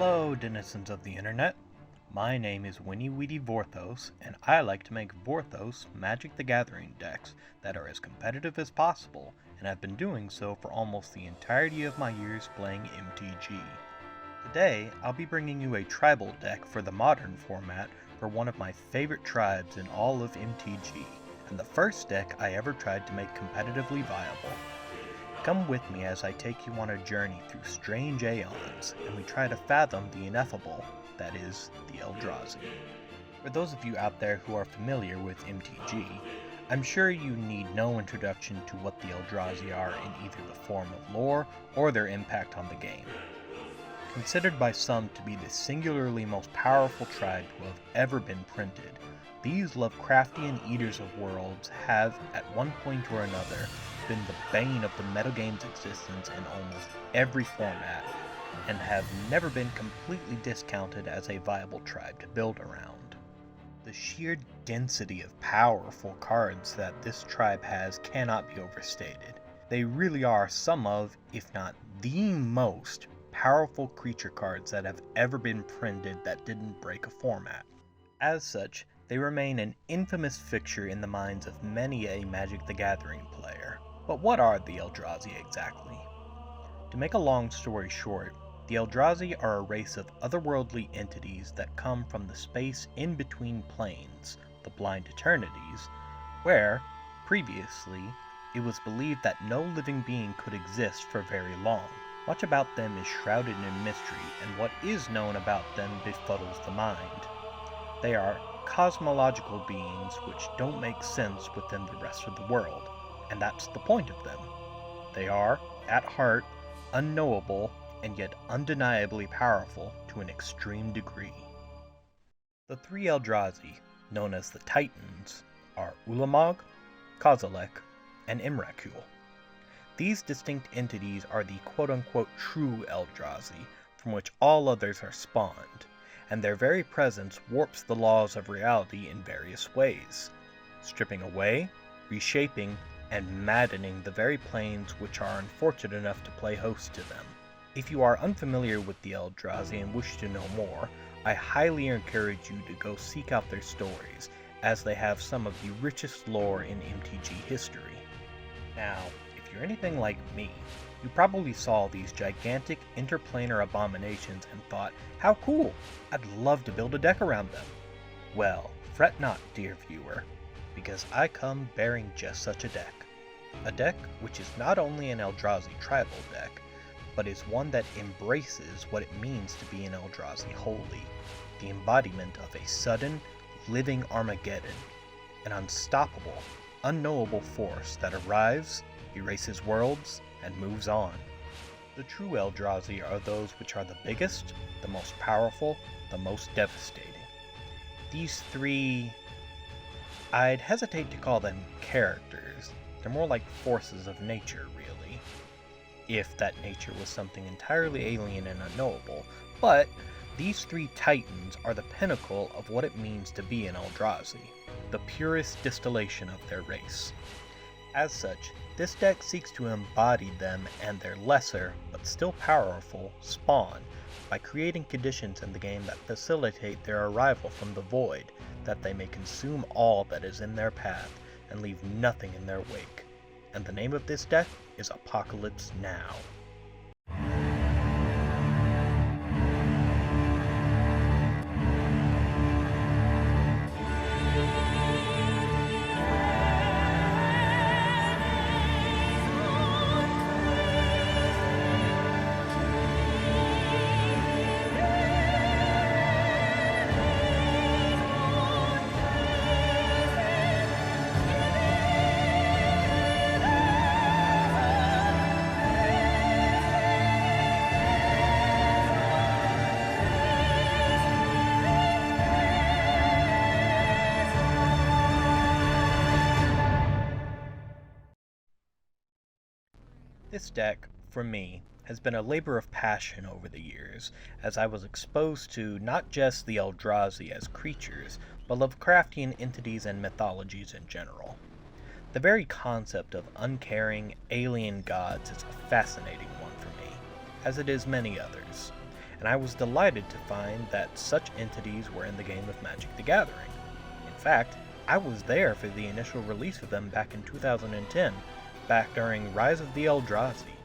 Hello, denizens of the internet. My name is Winnie Weedy Vorthos, and I like to make Vorthos Magic the Gathering decks that are as competitive as possible, and have been doing so for almost the entirety of my years playing MTG. Today, I'll be bringing you a tribal deck for the modern format for one of my favorite tribes in all of MTG, and the first deck I ever tried to make competitively viable. Come with me as I take you on a journey through strange aeons, and we try to fathom the ineffable, that is, the Eldrazi. For those of you out there who are familiar with MTG, I'm sure you need no introduction to what the Eldrazi are in either the form of lore or their impact on the game. Considered by some to be the singularly most powerful tribe to have ever been printed, these Lovecraftian Eaters of Worlds have, at one point or another, been the bane of the metagame's existence in almost every format, and have never been completely discounted as a viable tribe to build around. The sheer density of powerful cards that this tribe has cannot be overstated. They really are some of, if not the most, powerful creature cards that have ever been printed that didn't break a format. As such, they remain an infamous fixture in the minds of many a Magic the Gathering player. But what are the Eldrazi exactly? To make a long story short, the Eldrazi are a race of otherworldly entities that come from the space in between planes, the Blind Eternities, where, previously, it was believed that no living being could exist for very long. Much about them is shrouded in mystery, and what is known about them befuddles the mind. They are cosmological beings which don't make sense within the rest of the world, and that's the point of them. They are, at heart, unknowable and yet undeniably powerful to an extreme degree. The three Eldrazi, known as the Titans, are Ulamog, Kozilek, and Imrakul. These distinct entities are the quote-unquote true Eldrazi, from which all others are spawned, and their very presence warps the laws of reality in various ways, stripping away, reshaping, and maddening the very planes which are unfortunate enough to play host to them. If you are unfamiliar with the Eldrazi and wish to know more, I highly encourage you to go seek out their stories, as they have some of the richest lore in MTG history. Now, if you're anything like me, you probably saw these gigantic interplanar abominations and thought, how cool, I'd love to build a deck around them. Well, fret not, dear viewer, because I come bearing just such a deck. A deck which is not only an Eldrazi tribal deck, but is one that embraces what it means to be an Eldrazi wholly, the embodiment of a sudden, living Armageddon, an unstoppable, unknowable force that arrives, erases worlds, and moves on. The true Eldrazi are those which are the biggest, the most powerful, the most devastating. These three, I'd hesitate to call them characters. They're more like forces of nature, really, if that nature was something entirely alien and unknowable, but these three Titans are the pinnacle of what it means to be an Eldrazi, the purest distillation of their race. As such, this deck seeks to embody them and their lesser, but still powerful, spawn by creating conditions in the game that facilitate their arrival from the void, that they may consume all that is in their path and leave nothing in their wake. And the name of this deck is Apocalypse Now. This deck, for me, has been a labor of passion over the years, as I was exposed to not just the Eldrazi as creatures, but Lovecraftian entities and mythologies in general. The very concept of uncaring, alien gods is a fascinating one for me, as it is many others, and I was delighted to find that such entities were in the game of Magic the Gathering. In fact, I was there for the initial release of them back in 2010, back during Rise of the Eldrazi.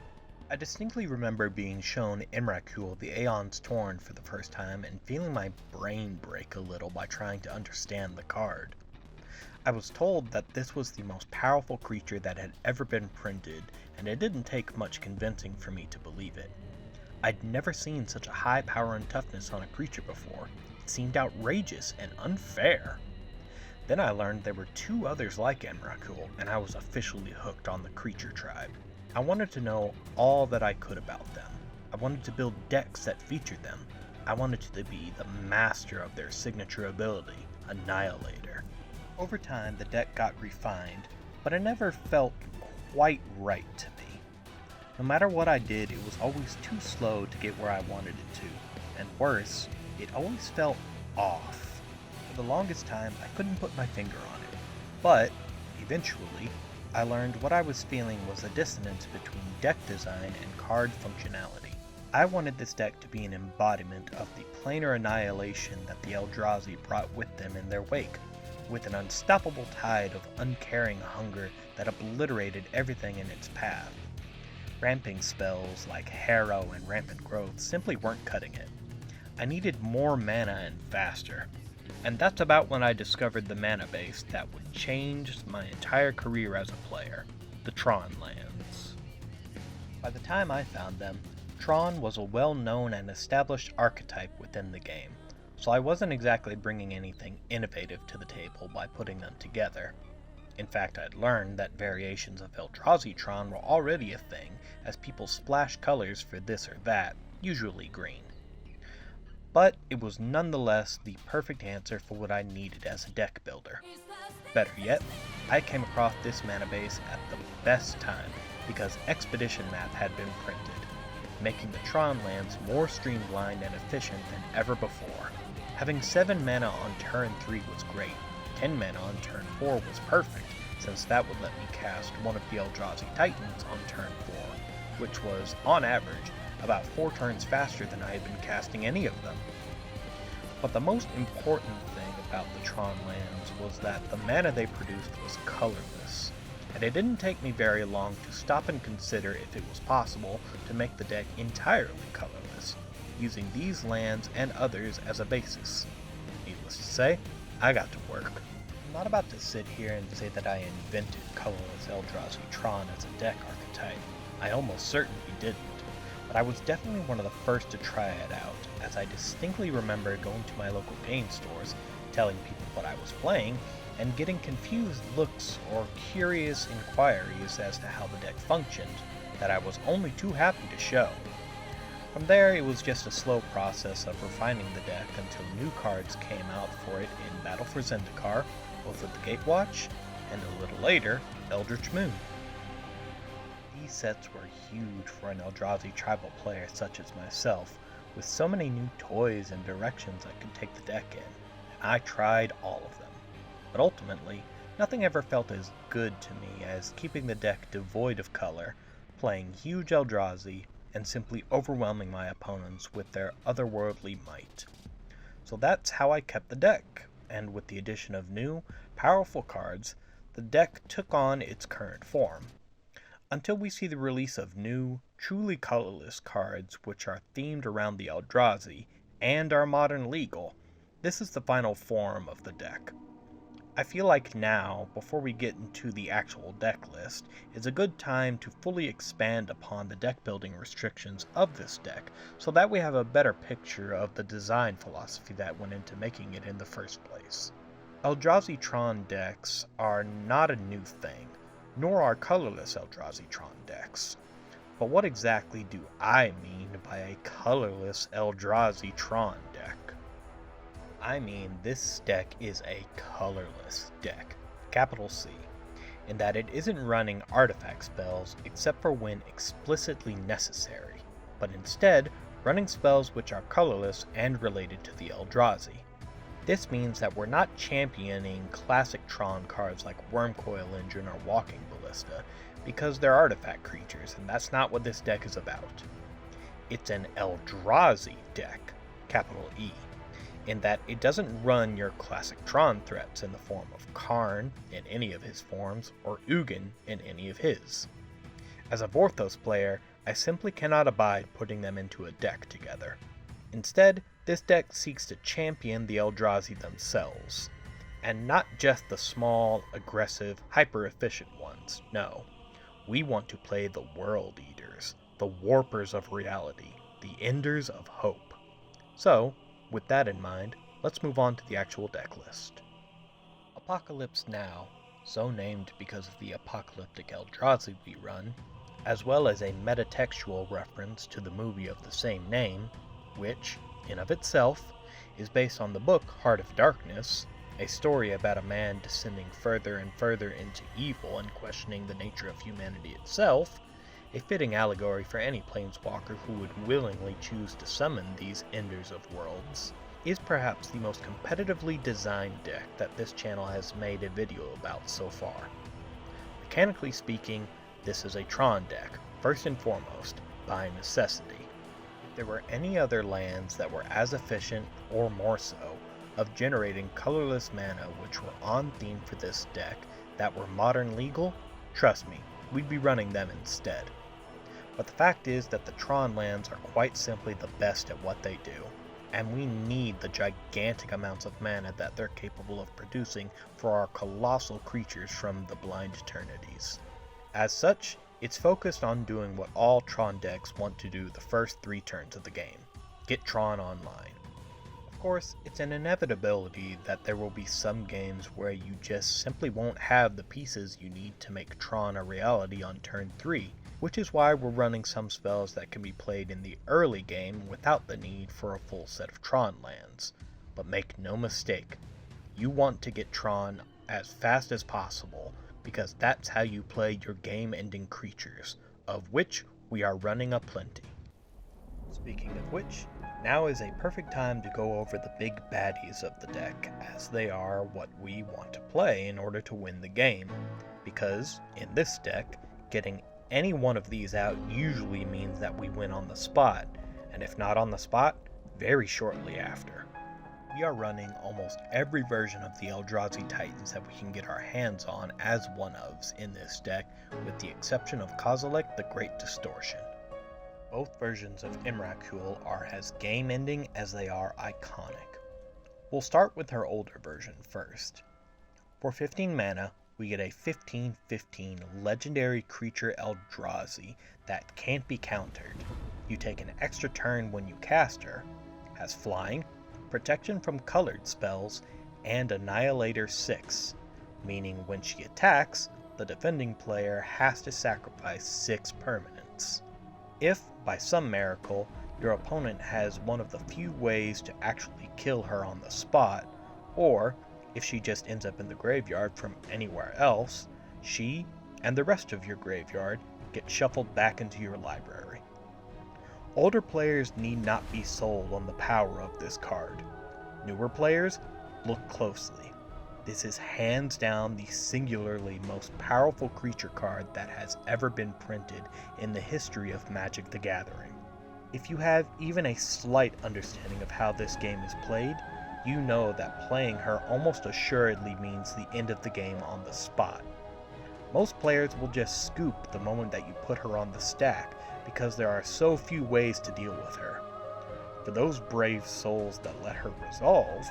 I distinctly remember being shown Emrakul the Aeon's Torn for the first time and feeling my brain break a little by trying to understand the card. I was told that this was the most powerful creature that had ever been printed, and it didn't take much convincing for me to believe it. I'd never seen such a high power and toughness on a creature before. It seemed outrageous and unfair. Then I learned there were two others like Emrakul, and I was officially hooked on the creature tribe. I wanted to know all that I could about them. I wanted to build decks that featured them. I wanted to be the master of their signature ability, Annihilator. Over time, the deck got refined, but it never felt quite right to me. No matter what I did, it was always too slow to get where I wanted it to, and worse, it always felt off. For the longest time, I couldn't put my finger on it, but eventually, I learned what I was feeling was a dissonance between deck design and card functionality. I wanted this deck to be an embodiment of the planar annihilation that the Eldrazi brought with them in their wake, with an unstoppable tide of uncaring hunger that obliterated everything in its path. Ramping spells like Harrow and Rampant Growth simply weren't cutting it. I needed more mana and faster. And that's about when I discovered the mana base that would change my entire career as a player, the Tron lands. By the time I found them, Tron was a well-known and established archetype within the game, so I wasn't exactly bringing anything innovative to the table by putting them together. In fact, I'd learned that variations of Eldrazi Tron were already a thing, as people splashed colors for this or that, usually green. But it was nonetheless the perfect answer for what I needed as a deck builder. Better yet, I came across this mana base at the best time, because Expedition Map had been printed, making the Tron lands more streamlined and efficient than ever before. Having 7 mana on turn 3 was great. 10 mana on turn 4 was perfect, since that would let me cast one of the Eldrazi Titans on turn 4, which was, on average, about 4 turns faster than I had been casting any of them. But the most important thing about the Tron lands was that the mana they produced was colorless, and it didn't take me very long to stop and consider if it was possible to make the deck entirely colorless, using these lands and others as a basis. Needless to say, I got to work. I'm not about to sit here and say that I invented colorless Eldrazi Tron as a deck archetype. I almost certainly didn't. But I was definitely one of the first to try it out, as I distinctly remember going to my local game stores, telling people what I was playing, and getting confused looks or curious inquiries as to how the deck functioned, that I was only too happy to show. From there, it was just a slow process of refining the deck until new cards came out for it in Battle for Zendikar, Oath of the Gatewatch, and a little later, Eldritch Moon. These sets were huge for an Eldrazi tribal player such as myself, with so many new toys and directions I could take the deck in, and I tried all of them. But ultimately, nothing ever felt as good to me as keeping the deck devoid of color, playing huge Eldrazi, and simply overwhelming my opponents with their otherworldly might. So that's how I kept the deck, and with the addition of new, powerful cards, the deck took on its current form. Until we see the release of new, truly colorless cards which are themed around the Eldrazi and are modern legal, this is the final form of the deck. I feel like now, before we get into the actual deck list, is a good time to fully expand upon the deck building restrictions of this deck, so that we have a better picture of the design philosophy that went into making it in the first place. Eldrazi Tron decks are not a new thing, nor are colorless Eldrazi Tron decks. But what exactly do I mean by a colorless Eldrazi Tron deck? I mean this deck is a colorless deck, capital C, in that it isn't running artifact spells except for when explicitly necessary, but instead running spells which are colorless and related to the Eldrazi. This means that we're not championing classic Tron cards like Wormcoil Engine or Walking Ballista, because they're artifact creatures, and that's not what this deck is about. it's an Eldrazi deck, capital E, in that it doesn't run your classic Tron threats in the form of Karn in any of his forms or Ugin in any of his. As a Vorthos player, I simply cannot abide putting them into a deck together. Instead, this deck seeks to champion the Eldrazi themselves, and not just the small, aggressive, hyper-efficient ones, no. We want to play the World Eaters, the Warpers of Reality, the Enders of Hope. So, with that in mind, let's move on to the actual deck list. Apocalypse Now, so named because of the apocalyptic Eldrazi we run, as well as a metatextual reference to the movie of the same name, which, in of itself, is based on the book Heart of Darkness, a story about a man descending further and further into evil and questioning the nature of humanity itself, a fitting allegory for any planeswalker who would willingly choose to summon these Enders of Worlds, is perhaps the most competitively designed deck that this channel has made a video about so far. Mechanically speaking, this is a Tron deck, first and foremost, by necessity. If there were any other lands that were as efficient, or more so, of generating colorless mana which were on theme for this deck that were modern legal, trust me, we'd be running them instead. But the fact is that the Tron lands are quite simply the best at what they do, and we need the gigantic amounts of mana that they're capable of producing for our colossal creatures from the Blind Eternities. As such, it's focused on doing what all Tron decks want to do the first 3 turns of the game: get Tron online. Of course, it's an inevitability that there will be some games where you just simply won't have the pieces you need to make Tron a reality on turn 3, which is why we're running some spells that can be played in the early game without the need for a full set of Tron lands. But make no mistake, you want to get Tron as fast as possible, because that's how you play your game-ending creatures, of which we are running aplenty. Speaking of which, now is a perfect time to go over the big baddies of the deck, as they are what we want to play in order to win the game, because, in this deck, getting any one of these out usually means that we win on the spot, and if not on the spot, very shortly after. We are running almost every version of the Eldrazi Titans that we can get our hands on as one-ofs in this deck, with the exception of Kozilek the Great Distortion. Both versions of Emrakul are as game-ending as they are iconic. We'll start with her older version first. For 15 mana, we get a 15/15 legendary creature Eldrazi that can't be countered. You take an extra turn when you cast her, has flying, protection from colored spells, and Annihilator 6, meaning when she attacks, the defending player has to sacrifice 6 permanents. If, by some miracle, your opponent has one of the few ways to actually kill her on the spot, or if she just ends up in the graveyard from anywhere else, she and the rest of your graveyard get shuffled back into your library. Older players need not be sold on the power of this card. Newer players, look closely. This is hands down the singularly most powerful creature card that has ever been printed in the history of Magic the Gathering. If you have even a slight understanding of how this game is played, you know that playing her almost assuredly means the end of the game on the spot. Most players will just scoop the moment that you put her on the stack, because there are so few ways to deal with her. For those brave souls that let her resolve,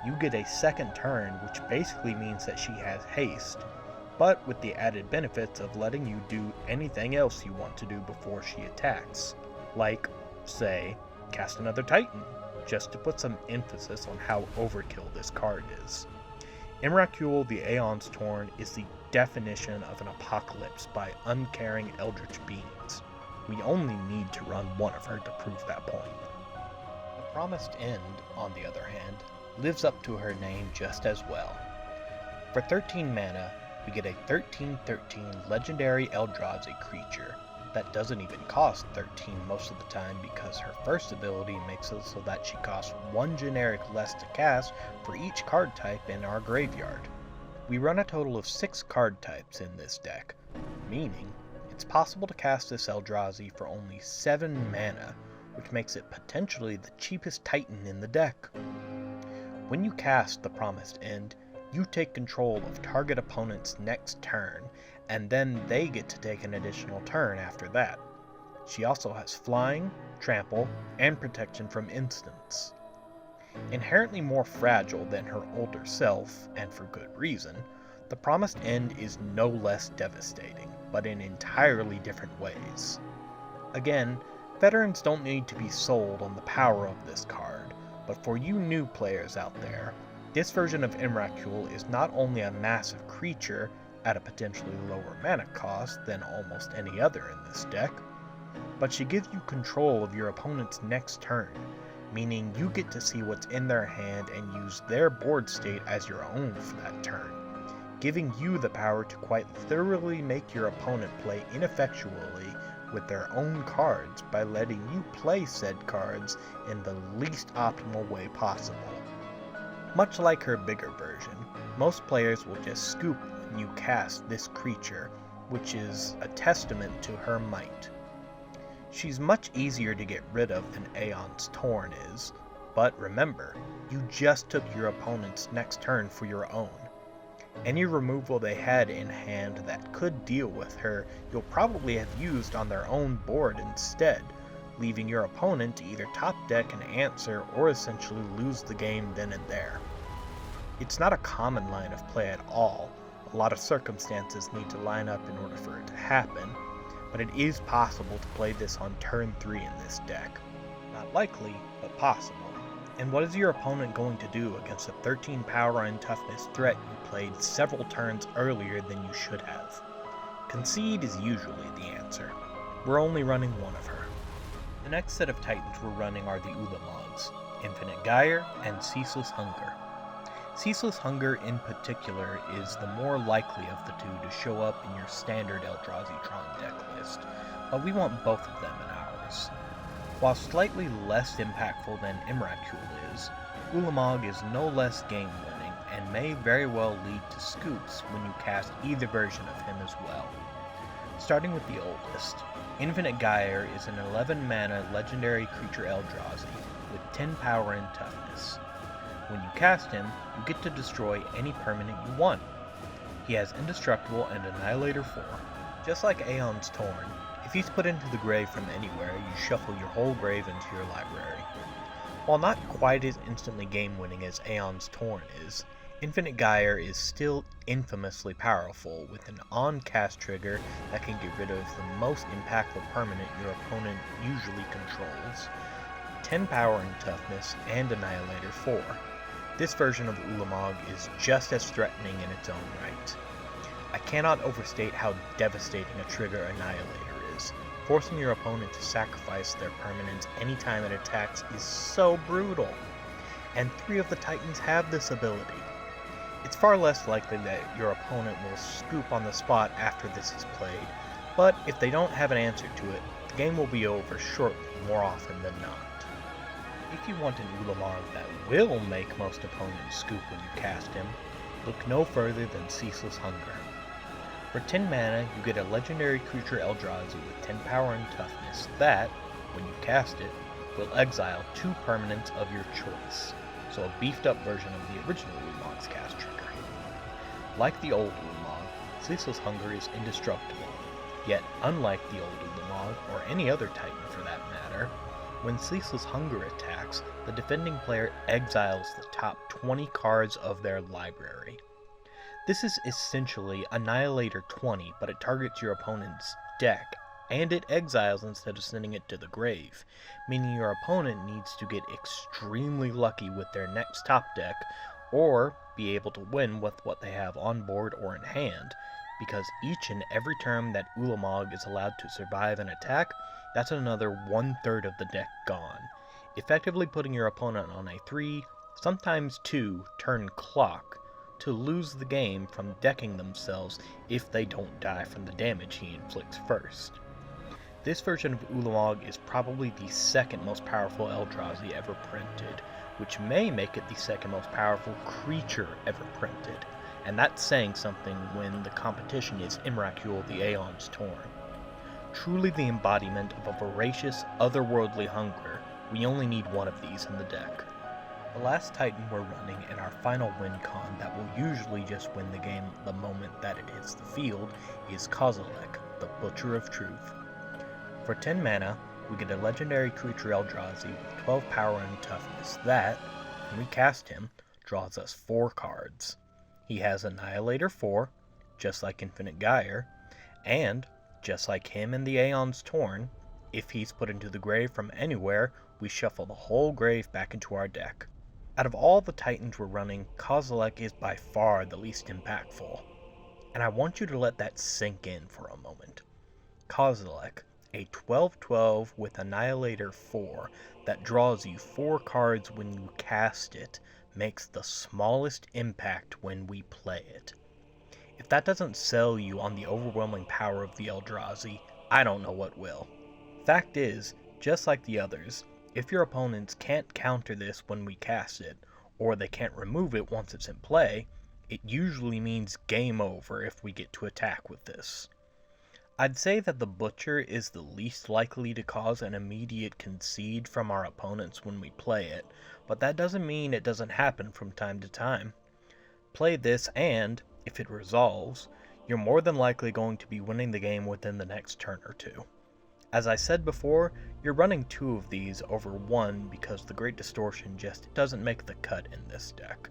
you get a second turn, which basically means that she has haste, but with the added benefits of letting you do anything else you want to do before she attacks. Like, say, cast another Titan, just to put some emphasis on how overkill this card is. Emrakul the Aeon's Torn is the definition of an apocalypse by uncaring eldritch beings. We only need to run one of her to prove that point. The Promised End, on the other hand, lives up to her name just as well. For 13 mana, we get a 13/13 legendary Eldrazi creature that doesn't even cost 13 most of the time, because her first ability makes it so that she costs 1 generic less to cast for each card type in our graveyard. We run a total of 6 card types in this deck, meaning it's possible to cast this Eldrazi for only 7 mana, which makes it potentially the cheapest Titan in the deck. When you cast the Promised End, you take control of target opponent's next turn, and then they get to take an additional turn after that. She also has flying, trample, and protection from instants. Inherently more fragile than her older self, and for good reason, the Promised End is no less devastating, but in entirely different ways. Again, veterans don't need to be sold on the power of this card, but for you new players out there, this version of Imracule is not only a massive creature at a potentially lower mana cost than almost any other in this deck, but she gives you control of your opponent's next turn, meaning you get to see what's in their hand and use their board state as your own for that turn, giving you the power to quite thoroughly make your opponent play ineffectually with their own cards by letting you play said cards in the least optimal way possible. Much like her bigger version, most players will just scoop when you cast this creature, which is a testament to her might. She's much easier to get rid of than Aeon's Torn is, but remember, you just took your opponent's next turn for your own. Any removal they had in hand that could deal with her, you'll probably have used on their own board instead, leaving your opponent to either top deck an answer or essentially lose the game then and there. It's not a common line of play at all. A lot of circumstances need to line up in order for it to happen, but it is possible to play this on turn 3 in this deck. Not likely, but possible. And what is your opponent going to do against a 13 power and toughness threat you played several turns earlier than you should have? Concede is usually the answer. We're only running one of her. The next set of Titans we're running are the Ulamogs, Infinite Gyre and Ceaseless Hunger. Ceaseless Hunger in particular is the more likely of the two to show up in your standard Eldrazi Tron deck list, but we want both of them in ours. While slightly less impactful than Imracule is, Ulamog is no less game-winning and may very well lead to scoops when you cast either version of him as well. Starting with the oldest, Infinite Gyre is an 11-mana legendary creature Eldrazi with 10 power and toughness. When you cast him, you get to destroy any permanent you want. He has Indestructible and Annihilator 4. Just like Aeon's Torn, if he's put into the grave from anywhere, you shuffle your whole grave into your library. While not quite as instantly game-winning as Aeon's Torn is, Infinite Gyre is still infamously powerful with an on-cast trigger that can get rid of the most impactful permanent your opponent usually controls, 10 power and toughness, and Annihilator 4. This version of Ulamog is just as threatening in its own right. I cannot overstate how devastating a trigger Annihilator is. Forcing your opponent to sacrifice their permanents anytime it attacks is so brutal, and 3 of the Titans have this ability. It's far less likely that your opponent will scoop on the spot after this is played, but if they don't have an answer to it, the game will be over shortly more often than not. If you want an Ulamog that will make most opponents scoop when you cast him, look no further than Ceaseless Hunger. For 10 mana, you get a legendary creature Eldrazi with 10 power and toughness that, when you cast it, will exile 2 permanents of your choice, so a beefed up version of the original Ulamog's cast trigger. Like the old Ulamog, Ceaseless Hunger is indestructible, yet unlike the old Ulamog, or any other Titan for that matter, when Ceaseless Hunger attacks, the defending player exiles the top 20 cards of their library. This is essentially Annihilator 20, but it targets your opponent's deck, and it exiles instead of sending it to the grave, meaning your opponent needs to get extremely lucky with their next top deck, or be able to win with what they have on board or in hand, because each and every turn that Ulamog is allowed to survive an attack, that's another 1/3 of the deck gone, effectively putting your opponent on a 3, sometimes 2 turn clock to lose the game from decking themselves if they don't die from the damage he inflicts first. This version of Ulamog is probably the second most powerful Eldrazi ever printed, which may make it the second most powerful creature ever printed, and that's saying something when the competition is Imracule the Aeon's Torn. Truly the embodiment of a voracious, otherworldly hunger we only need one of these in the deck. The last Titan we're running in our final win con that will usually just win the game the moment that it hits the field is Kozilek, the Butcher of Truth. For 10 mana, we get a legendary creature Eldrazi with 12 power and toughness that, when we cast him, draws us 4 cards. He has Annihilator 4, just like Infinite Gyre, and, just like him in the Aeon's Torn, if he's put into the grave from anywhere, we shuffle the whole grave back into our deck. Out of all the Titans we're running, Kozilek is by far the least impactful. And I want you to let that sink in for a moment. Kozilek, a 12/12 with Annihilator 4 that draws you 4 cards when you cast it, makes the smallest impact when we play it. If that doesn't sell you on the overwhelming power of the Eldrazi, I don't know what will. Fact is, just like the others, if your opponents can't counter this when we cast it, or they can't remove it once it's in play, it usually means game over if we get to attack with this. I'd say that the Butcher is the least likely to cause an immediate concede from our opponents when we play it, but that doesn't mean it doesn't happen from time to time. Play this and, if it resolves, you're more than likely going to be winning the game within the next turn or two. As I said before, you're running 2 of these over 1 because the Great Distortion just doesn't make the cut in this deck,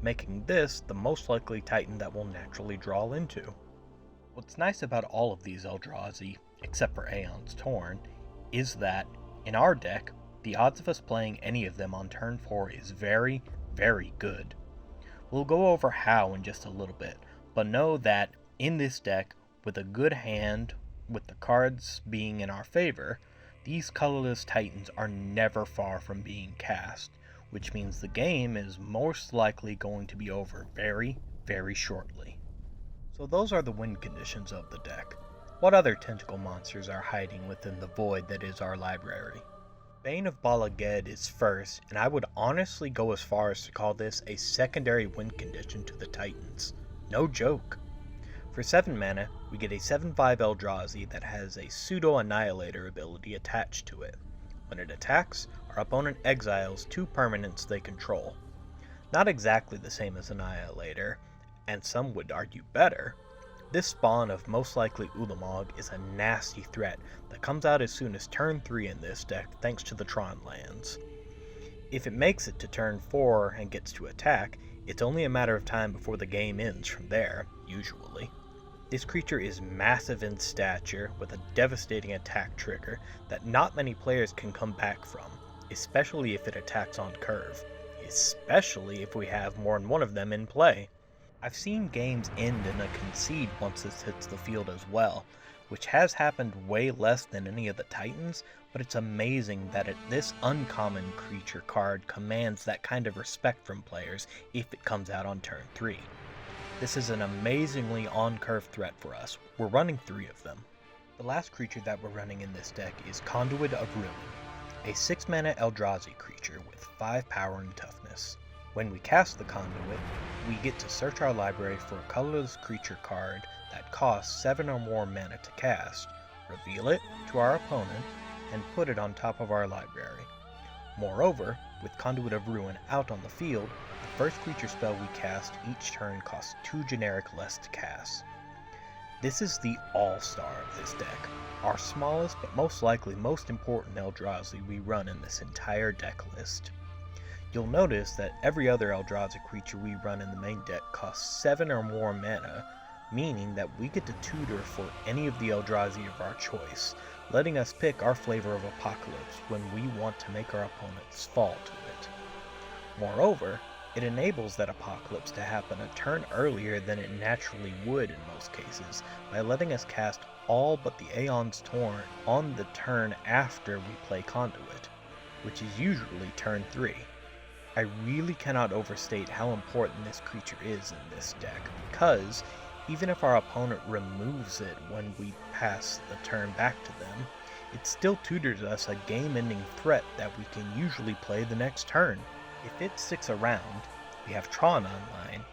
making this the most likely Titan that we'll naturally draw into. What's nice about all of these Eldrazi, except for Aeon's Torn, is that, in our deck, the odds of us playing any of them on turn 4 is very, very good. We'll go over how in just a little bit, but know that, in this deck, with a good hand, with the cards being in our favor, these colorless Titans are never far from being cast, which means the game is most likely going to be over very, very shortly. So those are the win conditions of the deck. What other tentacle monsters are hiding within the void that is our library? Bane of Bala Ged is first, and I would honestly go as far as to call this a secondary win condition to the Titans. No joke. For 7 mana, we get a 7/5 Eldrazi that has a pseudo-annihilator ability attached to it. When it attacks, our opponent exiles 2 permanents they control. Not exactly the same as Annihilator, and some would argue better. This spawn of most likely Ulamog is a nasty threat that comes out as soon as turn 3 in this deck thanks to the Tron lands. If it makes it to turn 4 and gets to attack, it's only a matter of time before the game ends from there, usually. This creature is massive in stature with a devastating attack trigger that not many players can come back from, especially if it attacks on curve, especially if we have more than one of them in play. I've seen games end in a concede once this hits the field as well, which has happened way less than any of the Titans, but it's amazing that this uncommon creature card commands that kind of respect from players if it comes out on turn 3. This is an amazingly on-curve threat for us. We're running 3 of them. The last creature that we're running in this deck is Conduit of Ruin, a 6 mana Eldrazi creature with 5 power and toughness. When we cast the Conduit, we get to search our library for a colorless creature card that costs 7 or more mana to cast, reveal it to our opponent, and put it on top of our library. Moreover, with Conduit of Ruin out on the field, the first creature spell we cast each turn costs 2 generic less to cast. This is the all-star of this deck, our smallest but most likely most important Eldrazi we run in this entire deck list. You'll notice that every other Eldrazi creature we run in the main deck costs 7 or more mana, meaning that we get to tutor for any of the Eldrazi of our choice, letting us pick our flavor of Apocalypse when we want to make our opponents fall to it. Moreover, it enables that Apocalypse to happen a turn earlier than it naturally would in most cases, by letting us cast all but the Aeon's Torn on the turn after we play Conduit, which is usually turn 3. I really cannot overstate how important this creature is in this deck, because even if our opponent removes it when we pass the turn back to them, it still tutors us a game-ending threat that we can usually play the next turn. If it sticks around, we have Tron online,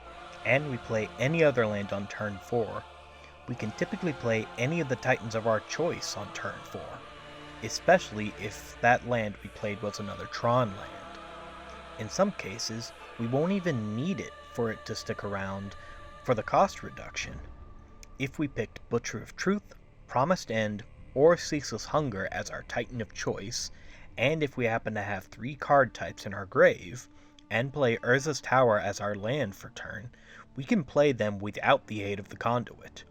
and we play any other land on turn 4, we can typically play any of the Titans of our choice on turn 4. especially if that land we played was another Tron land. In some cases, we won't even need it for it to stick around for the cost reduction. If we picked Butcher of Truth, Promised End, or Ceaseless Hunger as our Titan of choice, and if we happen to have 3 card types in our grave, and play Urza's Tower as our land for turn, we can play them without the aid of the Conduit.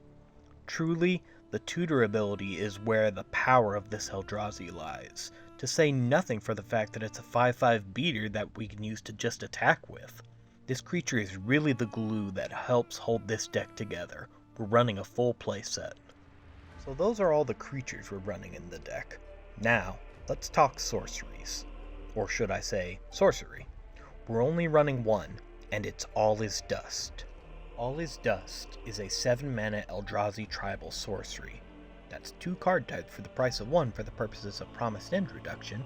Truly, the tutor ability is where the power of this Eldrazi lies, to say nothing for the fact that it's a 5/5 beater that we can use to just attack with. This creature is really the glue that helps hold this deck together. We're running a full play set. So those are all the creatures we're running in the deck. Now, let's talk sorceries. Or should I say, sorcery. We're only running one, and it's All Is Dust. All Is Dust is a 7-mana Eldrazi tribal sorcery. That's 2 card types for the price of 1 for the purposes of Promised End reduction.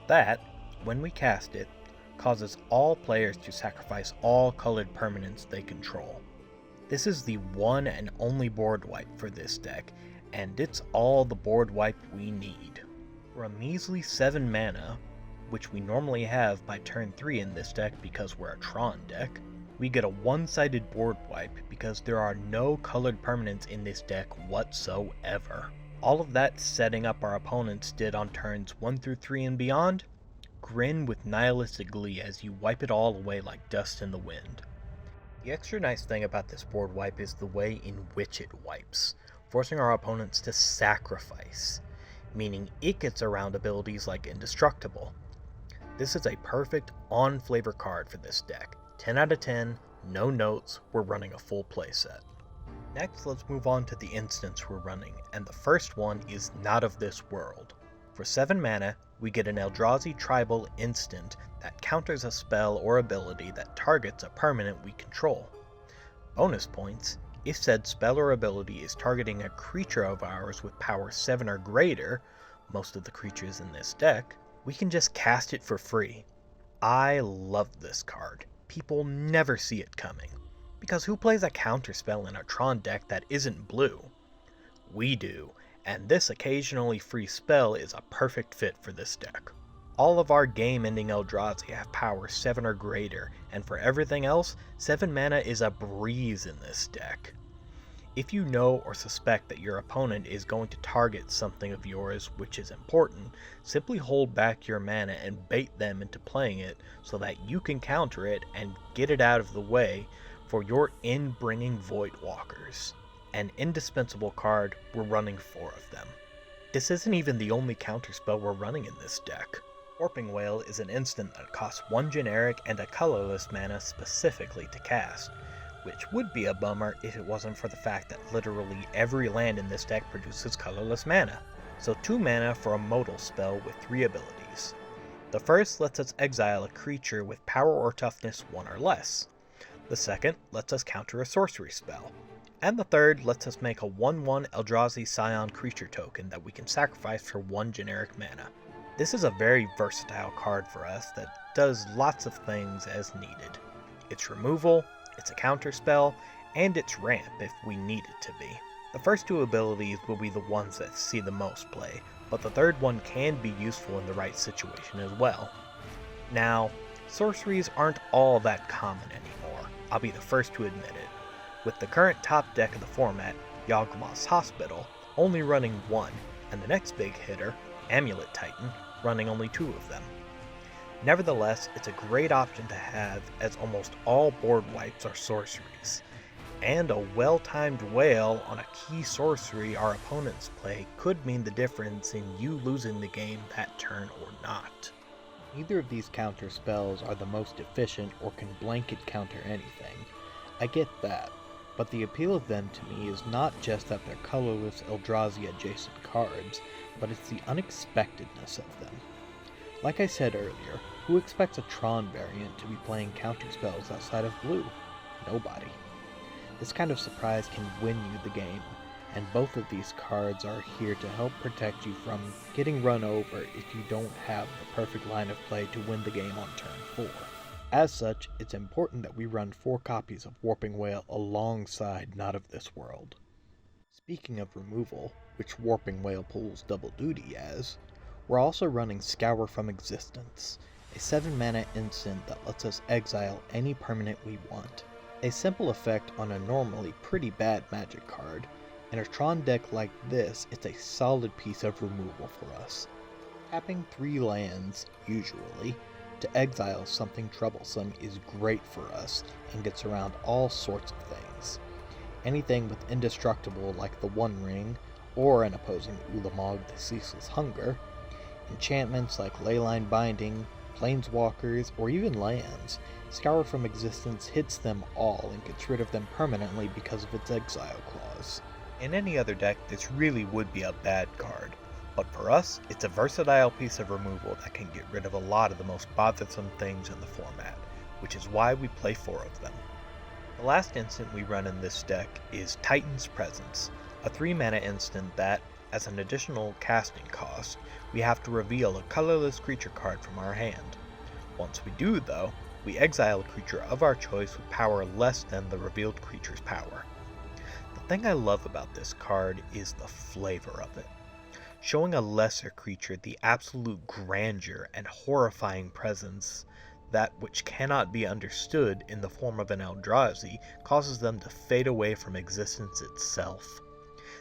That, when we cast it, causes all players to sacrifice all colored permanents they control. This is the one and only board wipe for this deck, and it's all the board wipe we need. For a measly 7 mana, which we normally have by turn 3 in this deck because we're a Tron deck, we get a one-sided board wipe because there are no colored permanents in this deck whatsoever. All of that setting up our opponents did on turns 1 through 3 and beyond, grin with nihilistic glee as you wipe it all away like dust in the wind. The extra nice thing about this board wipe is the way in which it wipes, forcing our opponents to sacrifice, meaning it gets around abilities like Indestructible. This is a perfect on-flavor card for this deck. 10 out of 10, no notes, we're running a full playset. Next, let's move on to the instants we're running, and the first one is Not of This World. For 7 mana, we get an Eldrazi tribal instant that counters a spell or ability that targets a permanent we control. Bonus points, if said spell or ability is targeting a creature of ours with power 7 or greater, most of the creatures in this deck, we can just cast it for free. I love this card. People never see it coming, because who plays a counterspell in a Tron deck that isn't blue? We do, and this occasionally free spell is a perfect fit for this deck. All of our game-ending Eldrazi have power 7 or greater, and for everything else, 7 mana is a breeze in this deck. If you know or suspect that your opponent is going to target something of yours which is important, simply hold back your mana and bait them into playing it so that you can counter it and get it out of the way for your in-bringing Voidwalkers. An indispensable card, we're running 4 of them. This isn't even the only counterspell we're running in this deck. Warping Wail is an instant that costs 1 generic and a colorless mana specifically to cast, which would be a bummer if it wasn't for the fact that literally every land in this deck produces colorless mana. So 2 mana for a modal spell with 3 abilities. The first lets us exile a creature with power or toughness 1 or less. The second lets us counter a sorcery spell. And the third lets us make a 1/1 Eldrazi Scion creature token that we can sacrifice for 1 generic mana. This is a very versatile card for us that does lots of things as needed. It's removal, it's a counterspell, and it's ramp if we need it to be. The first 2 abilities will be the ones that see the most play, but the third one can be useful in the right situation as well. Now, sorceries aren't all that common anymore, I'll be the first to admit it, with the current top deck of the format, Yawgmoth's Hospital, only running 1, and the next big hitter, Amulet Titan, running only 2 of them. Nevertheless, it's a great option to have as almost all board wipes are sorceries, and a well-timed whale on a key sorcery our opponents play could mean the difference in you losing the game that turn or not. Neither of these counter spells are the most efficient or can blanket counter anything. I get that, but the appeal of them to me is not just that they're colorless Eldrazi adjacent cards, but it's the unexpectedness of them. Like I said earlier, who expects a Tron variant to be playing counterspells outside of blue? Nobody. This kind of surprise can win you the game, and both of these cards are here to help protect you from getting run over if you don't have the perfect line of play to win the game on turn 4. As such, it's important that we run 4 copies of Warping Wail alongside Not of This World. Speaking of removal, which Warping Wail pulls double duty as, We're also running Scour from Existence, a 7 mana instant that lets us exile any permanent we want. A simple effect on a normally pretty bad magic card. In a Tron deck like this, it's a solid piece of removal for us. Tapping 3 lands, usually, to exile something troublesome is great for us and gets around all sorts of things. Anything with indestructible like the One Ring, or an opposing Ulamog the Ceaseless Hunger, enchantments like Leyline Binding, Planeswalkers, or even lands. Scour from Existence hits them all and gets rid of them permanently because of its exile clause. In any other deck, this really would be a bad card, but for us, it's a versatile piece of removal that can get rid of a lot of the most bothersome things in the format, which is why we play 4 of them. The last instant we run in this deck is Titan's Presence, a 3 mana instant that, as an additional casting cost, we have to reveal a colorless creature card from our hand. Once we do, though, we exile a creature of our choice with power less than the revealed creature's power. The thing I love about this card is the flavor of it. Showing a lesser creature the absolute grandeur and horrifying presence that which cannot be understood in the form of an Eldrazi causes them to fade away from existence itself.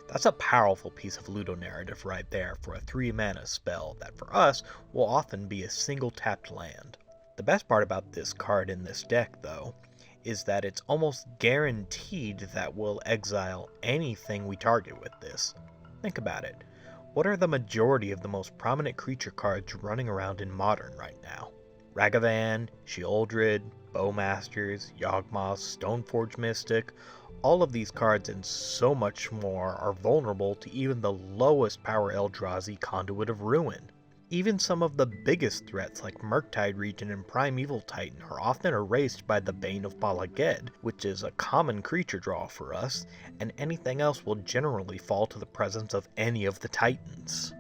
That's a powerful piece of ludonarrative right there for a 3 mana spell that for us will often be a single tapped land. The best part about this card in this deck, though, is that it's almost guaranteed that we'll exile anything we target with this. Think about it. What are the majority of the most prominent creature cards running around in Modern right now? Ragavan, Sheoldred, Bowmasters, Yawgmoth, Stoneforge Mystic, all of these cards and so much more are vulnerable to even the lowest power Eldrazi Conduit of Ruin. Even some of the biggest threats like Murktide Regent and Primeval Titan are often erased by the Bane of Bala Ged, which is a common creature draw for us, and anything else will generally fall to the presence of any of the Titans.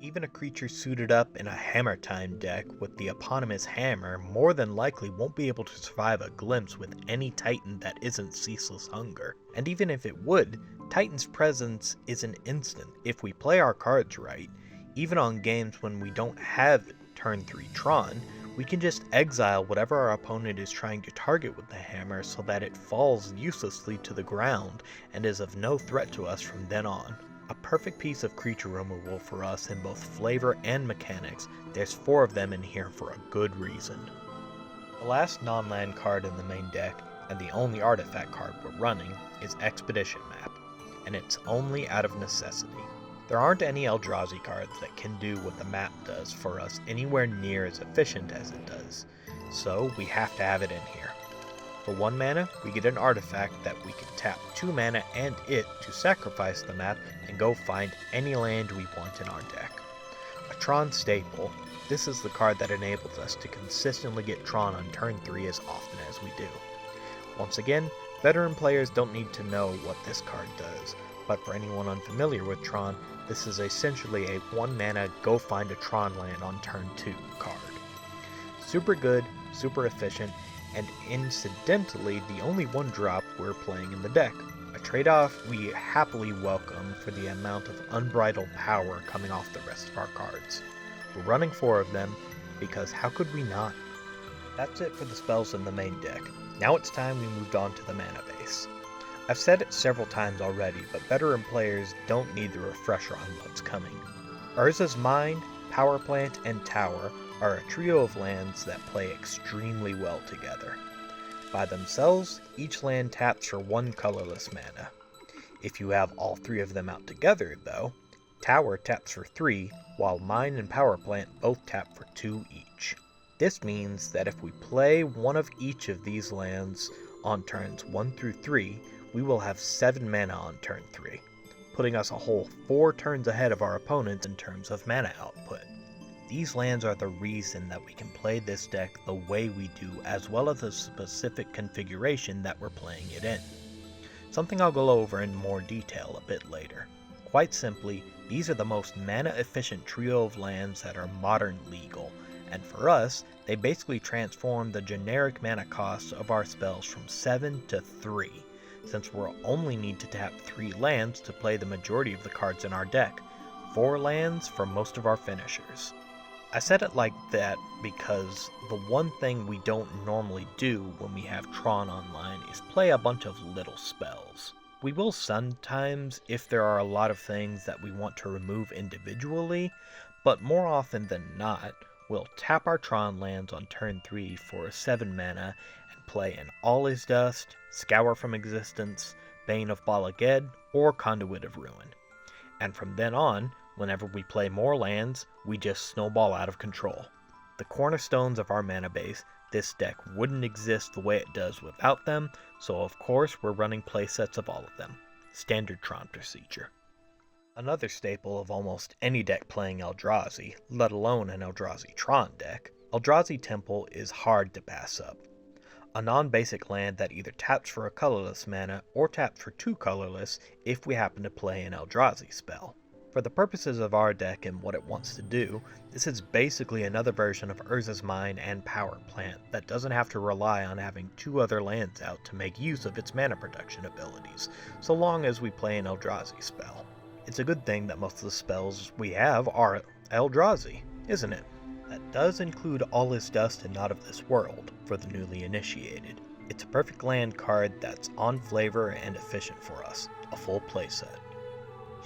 Even a creature suited up in a Hammer Time deck with the eponymous Hammer more than likely won't be able to survive a glimpse with any Titan that isn't Ceaseless Hunger. And even if it would, Titan's presence is an instant if we play our cards right. Even on games when we don't have turn 3 Tron, we can just exile whatever our opponent is trying to target with the hammer so that it falls uselessly to the ground and is of no threat to us from then on. A perfect piece of creature removal for us in both flavor and mechanics. There's 4 of them in here for a good reason. The last non-land card in the main deck, and the only artifact card we're running, is Expedition Map, and it's only out of necessity. There aren't any Eldrazi cards that can do what the map does for us anywhere near as efficient as it does, so we have to have it in here. For 1 mana, we get an artifact that we can tap 2 mana and it to sacrifice the map and go find any land we want in our deck. A Tron staple, this is the card that enables us to consistently get Tron on turn 3 as often as we do. Once again, veteran players don't need to know what this card does, but for anyone unfamiliar with Tron, this is essentially a 1 mana go find a Tron land on turn 2 card. Super good, super efficient, and incidentally the only 1-drop we're playing in the deck. A trade-off we happily welcome for the amount of unbridled power coming off the rest of our cards. We're running 4 of them, because how could we not? That's it for the spells in the main deck. Now it's time we moved on to the mana base. I've said it several times already, but veteran players don't need the refresher on what's coming. Urza's Mind, Power Plant, and Tower are a trio of lands that play extremely well together. By themselves, each land taps for 1 colorless mana. If you have all 3 of them out together, though, Tower taps for 3, while Mind and Power Plant both tap for 2 each. This means that if we play one of each of these lands on turns 1 through 3, we will have 7 mana on turn 3, putting us a whole 4 turns ahead of our opponents in terms of mana output. These lands are the reason that we can play this deck the way we do, as well as the specific configuration that we're playing it in. Something I'll go over in more detail a bit later. Quite simply, these are the most mana efficient trio of lands that are modern legal, and for us, they basically transform the generic mana costs of our spells from 7 to 3. Since we'll only need to tap 3 lands to play the majority of the cards in our deck. 4 lands for most of our finishers. I said it like that because the one thing we don't normally do when we have Tron online is play a bunch of little spells. We will sometimes if there are a lot of things that we want to remove individually, but more often than not, we'll tap our Tron lands on turn 3 for 7 mana and play an All Is Dust, Scour from Existence, Bane of Bala Ged, or Conduit of Ruin. And from then on, whenever we play more lands, we just snowball out of control. The cornerstones of our mana base, this deck wouldn't exist the way it does without them, so of course we're running playsets of all of them. Standard Tron procedure. Another staple of almost any deck playing Eldrazi, let alone an Eldrazi Tron deck, Eldrazi Temple is hard to pass up. A non-basic land that either taps for a colorless mana or taps for 2 colorless if we happen to play an Eldrazi spell. For the purposes of our deck and what it wants to do, this is basically another version of Urza's Mine and Power Plant that doesn't have to rely on having 2 other lands out to make use of its mana production abilities, so long as we play an Eldrazi spell. It's a good thing that most of the spells we have are Eldrazi, isn't it? That does include All Is Dust and Not of This World for the newly initiated. It's a perfect land card that's on flavor and efficient for us, a full playset.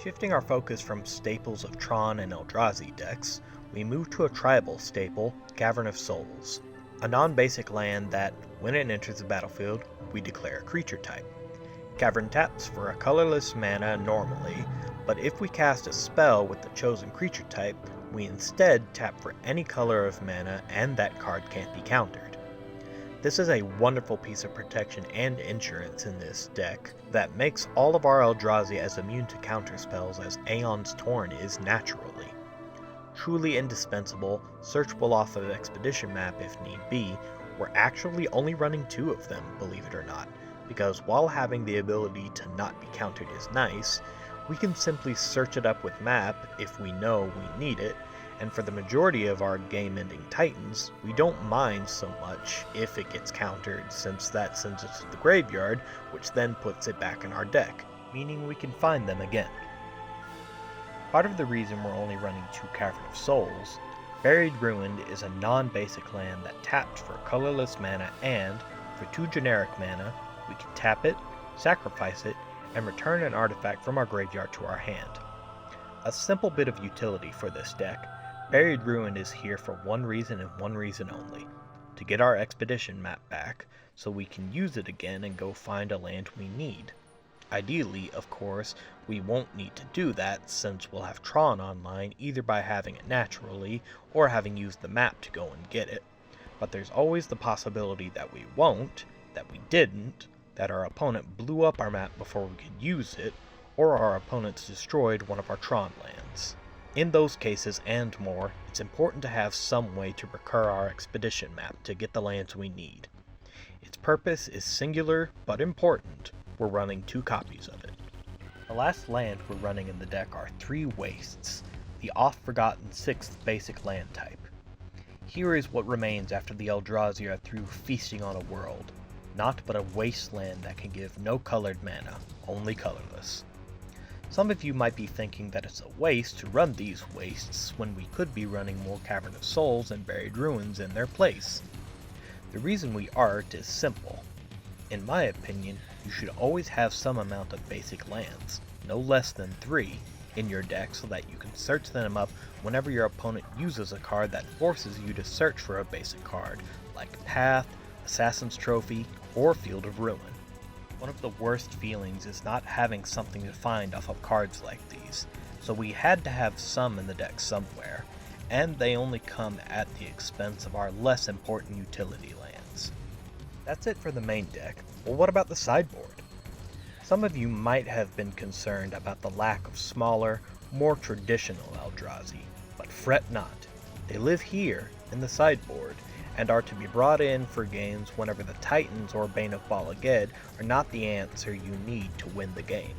Shifting our focus from staples of Tron and Eldrazi decks, we move to a tribal staple, Cavern of Souls, a non-basic land that, when it enters the battlefield, we declare a creature type. Cavern taps for a colorless mana normally, but if we cast a spell with the chosen creature type, we instead tap for any color of mana and that card can't be countered. This is a wonderful piece of protection and insurance in this deck that makes all of our Eldrazi as immune to counter spells as Aeon's Torn is naturally. Truly indispensable, searchable off of Expedition map if need be, we're actually only running 2 of them, believe it or not, because while having the ability to not be countered is nice, we can simply search it up with map if we know we need it, and for the majority of our game-ending titans, we don't mind so much if it gets countered, since that sends it to the graveyard, which then puts it back in our deck, meaning we can find them again. Part of the reason we're only running 2 Cavern of Souls, Buried Ruined is a non-basic land that taps for colorless mana and, for 2 generic mana, we can tap it, sacrifice it, and return an artifact from our graveyard to our hand. A simple bit of utility for this deck, Buried Ruin is here for one reason and one reason only, to get our Expedition map back, so we can use it again and go find a land we need. Ideally, of course, we won't need to do that since we'll have Tron online either by having it naturally or having used the map to go and get it, but there's always the possibility that we won't, that we didn't, that our opponent blew up our map before we could use it, or our opponents destroyed one of our Tron lands. In those cases and more, it's important to have some way to recur our Expedition map to get the lands we need. Its purpose is singular but important. We're running 2 copies of it. The last land we're running in the deck are 3 Wastes, the oft-forgotten 6th basic land type. Here is what remains after the Eldrazi are through feasting on a world. Naught but a wasteland that can give no colored mana, only colorless. Some of you might be thinking that it's a waste to run these wastes when we could be running more Cavern of Souls and Buried Ruins in their place. The reason we aren't is simple. In my opinion, you should always have some amount of basic lands, no less than 3, in your deck so that you can search them up whenever your opponent uses a card that forces you to search for a basic card, like Path, Assassin's Trophy, or Field of Ruin. One of the worst feelings is not having something to find off of cards like these, so we had to have some in the deck somewhere, and they only come at the expense of our less important utility lands. That's it for the main deck, but what about the sideboard? Some of you might have been concerned about the lack of smaller, more traditional Eldrazi, but fret not. They live here, in the sideboard, and are to be brought in for games whenever the Titans or Bane of Bala Ged are not the answer you need to win the game.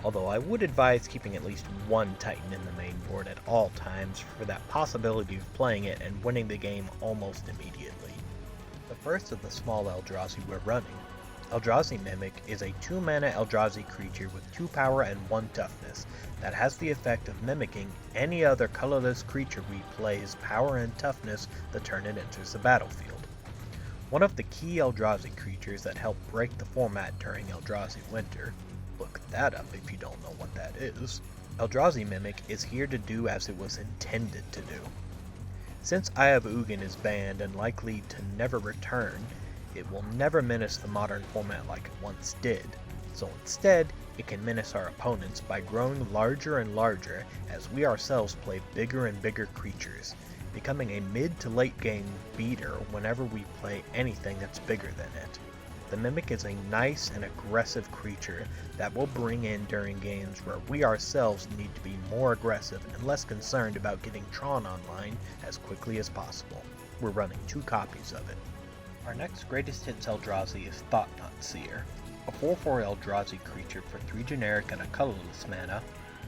Although I would advise keeping at least 1 Titan in the main board at all times for that possibility of playing it and winning the game almost immediately. The first of the small Eldrazi we're running, Eldrazi Mimic is a 2-mana Eldrazi creature with 2 power and 1 toughness that has the effect of mimicking any other colorless creature we play's power and toughness the turn it enters the battlefield. One of the key Eldrazi creatures that help break the format during Eldrazi Winter, look that up if you don't know what that is, Eldrazi Mimic is here to do as it was intended to do. Since Eye of Ugin is banned and likely to never return, it will never menace the modern format like it once did, so instead, it can menace our opponents by growing larger and larger as we ourselves play bigger and bigger creatures, becoming a mid to late game beater whenever we play anything that's bigger than it. The Mimic is a nice and aggressive creature that we'll bring in during games where we ourselves need to be more aggressive and less concerned about getting Tron online as quickly as possible. We're running 2 copies of it. Our next greatest hits Eldrazi is Thought-Knot Seer, a 4/4 Eldrazi creature for 3 generic and a colorless mana.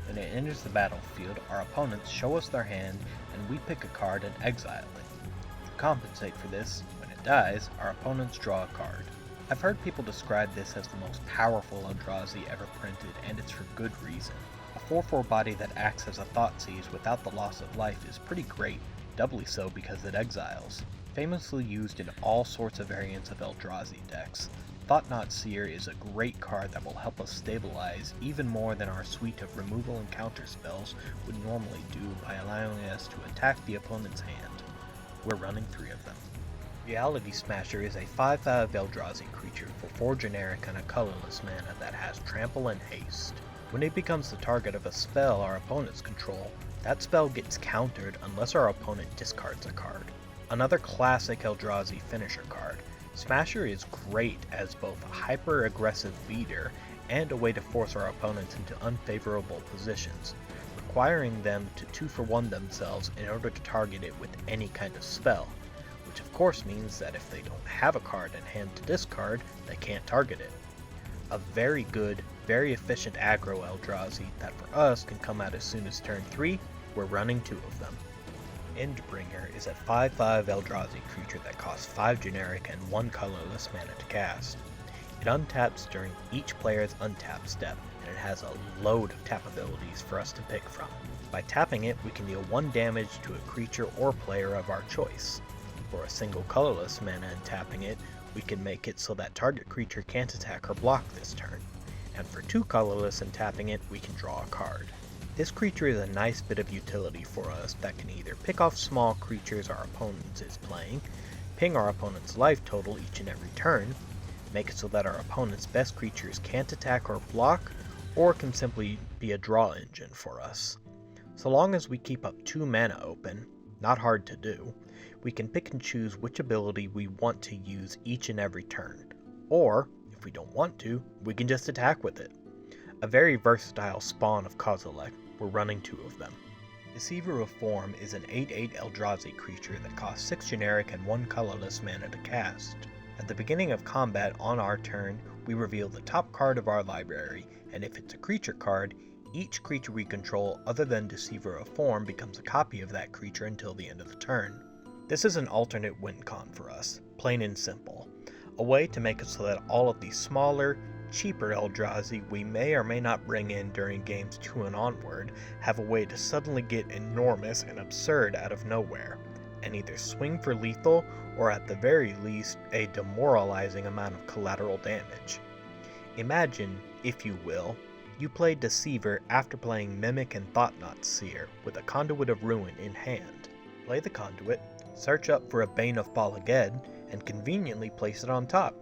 When it enters the battlefield, our opponents show us their hand and we pick a card and exile it. To compensate for this, when it dies, our opponents draw a card. I've heard people describe this as the most powerful Eldrazi ever printed, and it's for good reason. A 4/4 body that acts as a Thoughtseize without the loss of life is pretty great, doubly so because it exiles. Famously used in all sorts of variants of Eldrazi decks, Thought-Knot Seer is a great card that will help us stabilize even more than our suite of removal and counter spells would normally do by allowing us to attack the opponent's hand. We're running 3 of them. Reality Smasher is a 5/5 Eldrazi creature for 4 generic and a colorless mana that has Trample and Haste. When it becomes the target of a spell our opponents control, that spell gets countered unless our opponent discards a card. Another classic Eldrazi finisher card, Smasher is great as both a hyper-aggressive beater and a way to force our opponents into unfavorable positions, requiring them to 2-for-1 themselves in order to target it with any kind of spell, which of course means that if they don't have a card in hand to discard, they can't target it. A very good, very efficient aggro Eldrazi that for us can come out as soon as turn 3, we're running 2 of them. Endbringer is a 5/5 Eldrazi creature that costs 5 generic and 1 colorless mana to cast. It untaps during each player's untap step, and it has a load of tap abilities for us to pick from. By tapping it, we can deal 1 damage to a creature or player of our choice. For a single colorless mana and tapping it, we can make it so that target creature can't attack or block this turn. And for 2 colorless and tapping it, we can draw a card. This creature is a nice bit of utility for us that can either pick off small creatures our opponent is playing, ping our opponent's life total each and every turn, make it so that our opponent's best creatures can't attack or block, or can simply be a draw engine for us. So long as we keep up 2 mana open, not hard to do, we can pick and choose which ability we want to use each and every turn, or, if we don't want to, we can just attack with it. A very versatile spawn of Kozilek. We're running 2 of them. Deceiver of Form is an 8/8 Eldrazi creature that costs 6 generic and 1 colorless mana to cast. At the beginning of combat on our turn, we reveal the top card of our library, and if it's a creature card, each creature we control other than Deceiver of Form becomes a copy of that creature until the end of the turn. This is an alternate win con for us, plain and simple. A way to make it so that all of these smaller, cheaper Eldrazi we may or may not bring in during games 2 and onward have a way to suddenly get enormous and absurd out of nowhere, and either swing for lethal or at the very least a demoralizing amount of collateral damage. Imagine, if you will, you play Deceiver after playing Mimic and Thought-Knot Seer with a Conduit of Ruin in hand. Play the Conduit, search up for a Bane of Bala Ged, and conveniently place it on top.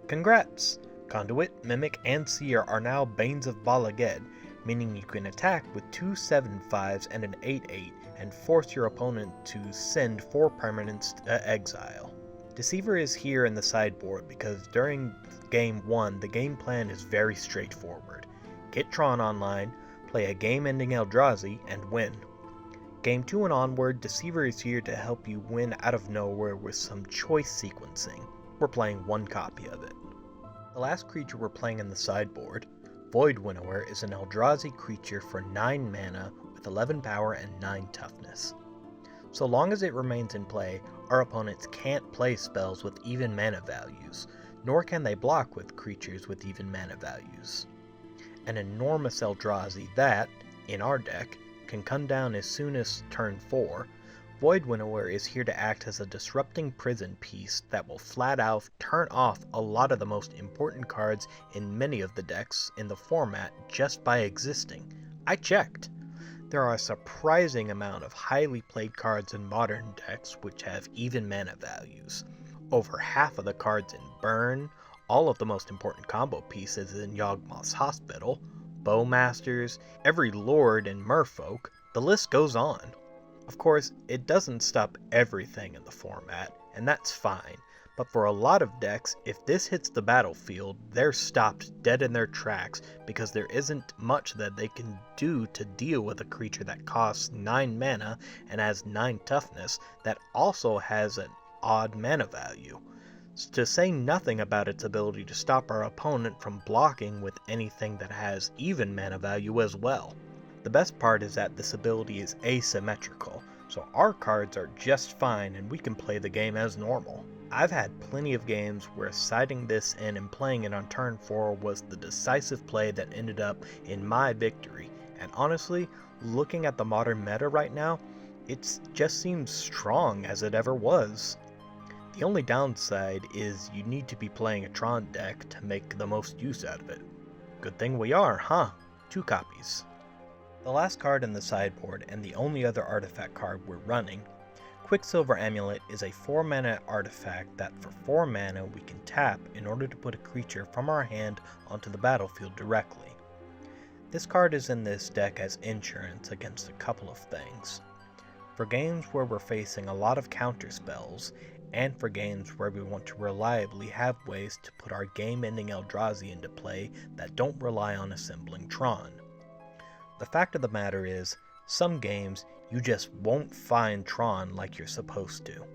Congrats! Conduit, Mimic, and Seer are now Banes of Bala Ged, meaning you can attack with 2 7/5s and an 8/8 and force your opponent to send 4 permanents to exile. Deceiver is here in the sideboard because during Game 1 the game plan is very straightforward. Get Tron online, play a game-ending Eldrazi, and win. Game 2 and onward, Deceiver is here to help you win out of nowhere with some choice sequencing. We're playing 1 copy of it. The last creature we're playing in the sideboard, Void Winnower, is an Eldrazi creature for 9 mana with 11 power and 9 toughness. So long as it remains in play, our opponents can't play spells with even mana values, nor can they block with creatures with even mana values. An enormous Eldrazi that, in our deck, can come down as soon as turn 4, Void Winnower is here to act as a disrupting prison piece that will flat out turn off a lot of the most important cards in many of the decks in the format just by existing. I checked. There are a surprising amount of highly played cards in modern decks which have even mana values. Over half of the cards in Burn, all of the most important combo pieces in Yawgmoth's Hospital, Bowmasters, every Lord in Merfolk, the list goes on. Of course, it doesn't stop everything in the format, and that's fine, but for a lot of decks, if this hits the battlefield, they're stopped dead in their tracks because there isn't much that they can do to deal with a creature that costs 9 mana and has 9 toughness that also has an odd mana value. To say nothing about its ability to stop our opponent from blocking with anything that has even mana value as well. The best part is that this ability is asymmetrical, so our cards are just fine and we can play the game as normal. I've had plenty of games where siding this in and playing it on turn 4 was the decisive play that ended up in my victory, and honestly, looking at the modern meta right now, it just seems strong as it ever was. The only downside is you need to be playing a Tron deck to make the most use out of it. Good thing we are, huh? 2 copies. The last card in the sideboard, and the only other artifact card we're running, Quicksilver Amulet is a 4-mana artifact that for 4 mana we can tap in order to put a creature from our hand onto the battlefield directly. This card is in this deck as insurance against a couple of things. For games where we're facing a lot of counter spells, and for games where we want to reliably have ways to put our game-ending Eldrazi into play that don't rely on assembling Tron. The fact of the matter is, some games you just won't find Tron like you're supposed to.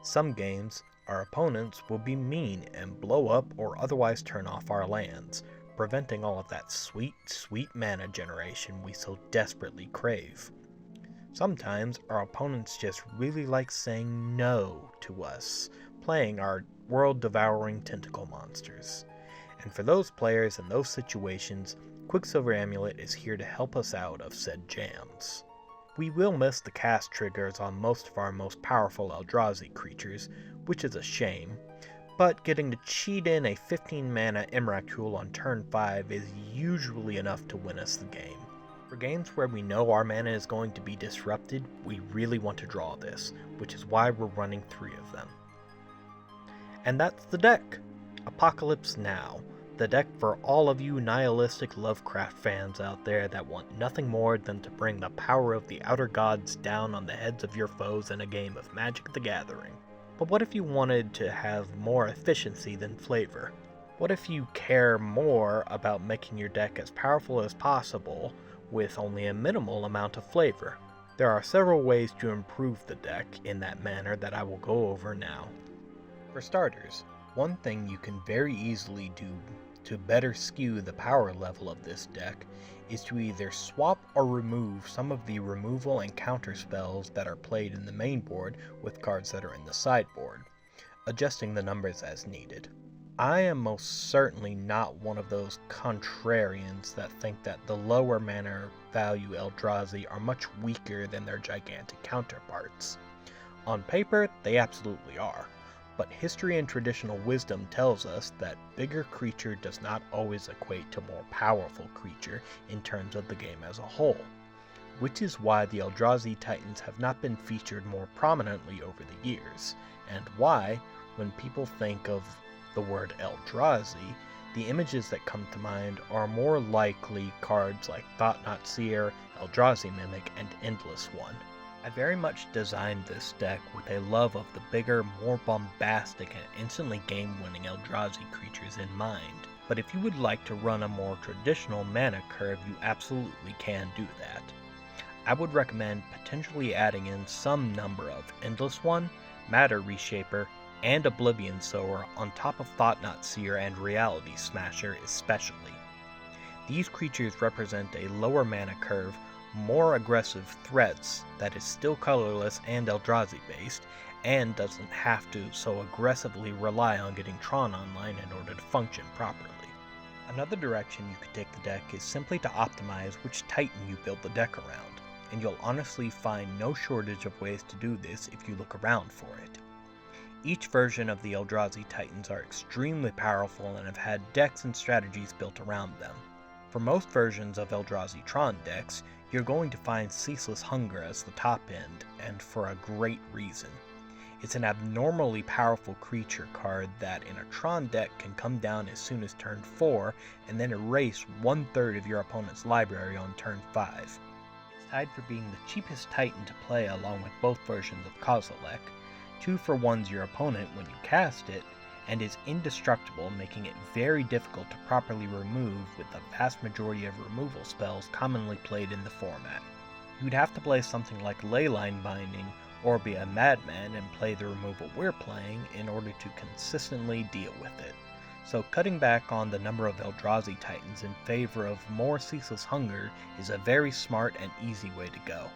Some games, our opponents will be mean and blow up or otherwise turn off our lands, preventing all of that sweet, sweet mana generation we so desperately crave. Sometimes our opponents just really like saying no to us, playing our world-devouring tentacle monsters. And for those players in those situations, Quicksilver Amulet is here to help us out of said jams. We will miss the cast triggers on most of our most powerful Eldrazi creatures, which is a shame, but getting to cheat in a 15-mana Emrakul on turn 5 is usually enough to win us the game. For games where we know our mana is going to be disrupted, we really want to draw this, which is why we're running 3 of them. And that's the deck! Apocalypse Now. The deck for all of you nihilistic Lovecraft fans out there that want nothing more than to bring the power of the outer gods down on the heads of your foes in a game of Magic the Gathering. But what if you wanted to have more efficiency than flavor? What if you care more about making your deck as powerful as possible with only a minimal amount of flavor? There are several ways to improve the deck in that manner that I will go over now. For starters, one thing you can very easily do to better skew the power level of this deck is to either swap or remove some of the removal and counter spells that are played in the main board with cards that are in the sideboard, adjusting the numbers as needed. I am most certainly not one of those contrarians that think that the lower mana value Eldrazi are much weaker than their gigantic counterparts. On paper, they absolutely are. But history and traditional wisdom tells us that bigger creature does not always equate to more powerful creature in terms of the game as a whole, which is why the Eldrazi Titans have not been featured more prominently over the years, and why, when people think of the word Eldrazi, the images that come to mind are more likely cards like Thought-Knot Seer, Eldrazi Mimic, and Endless One. I very much designed this deck with a love of the bigger, more bombastic, and instantly game-winning Eldrazi creatures in mind. But if you would like to run a more traditional mana curve, you absolutely can do that. I would recommend potentially adding in some number of Endless One, Matter Reshaper, and Oblivion Sower on top of Thought-Knot Seer and Reality Smasher especially. These creatures represent a lower mana curve, more aggressive threats that is still colorless and Eldrazi based, and doesn't have to so aggressively rely on getting Tron online in order to function properly. Another direction you could take the deck is simply to optimize which Titan you build the deck around, and you'll honestly find no shortage of ways to do this if you look around for it. Each version of the Eldrazi Titans are extremely powerful and have had decks and strategies built around them. For most versions of Eldrazi Tron decks, you're going to find Ceaseless Hunger as the top end, and for a great reason. It's an abnormally powerful creature card that in a Tron deck can come down as soon as turn 4 and then erase 1/3 of your opponent's library on turn 5. It's tied for being the cheapest Titan to play along with both versions of Kozilek. 2-for-1's your opponent when you cast it, and is indestructible, making it very difficult to properly remove with the vast majority of removal spells commonly played in the format. You'd have to play something like Leyline Binding or be a madman and play the removal we're playing in order to consistently deal with it. So cutting back on the number of Eldrazi Titans in favor of more Ceaseless Hunger is a very smart and easy way to go.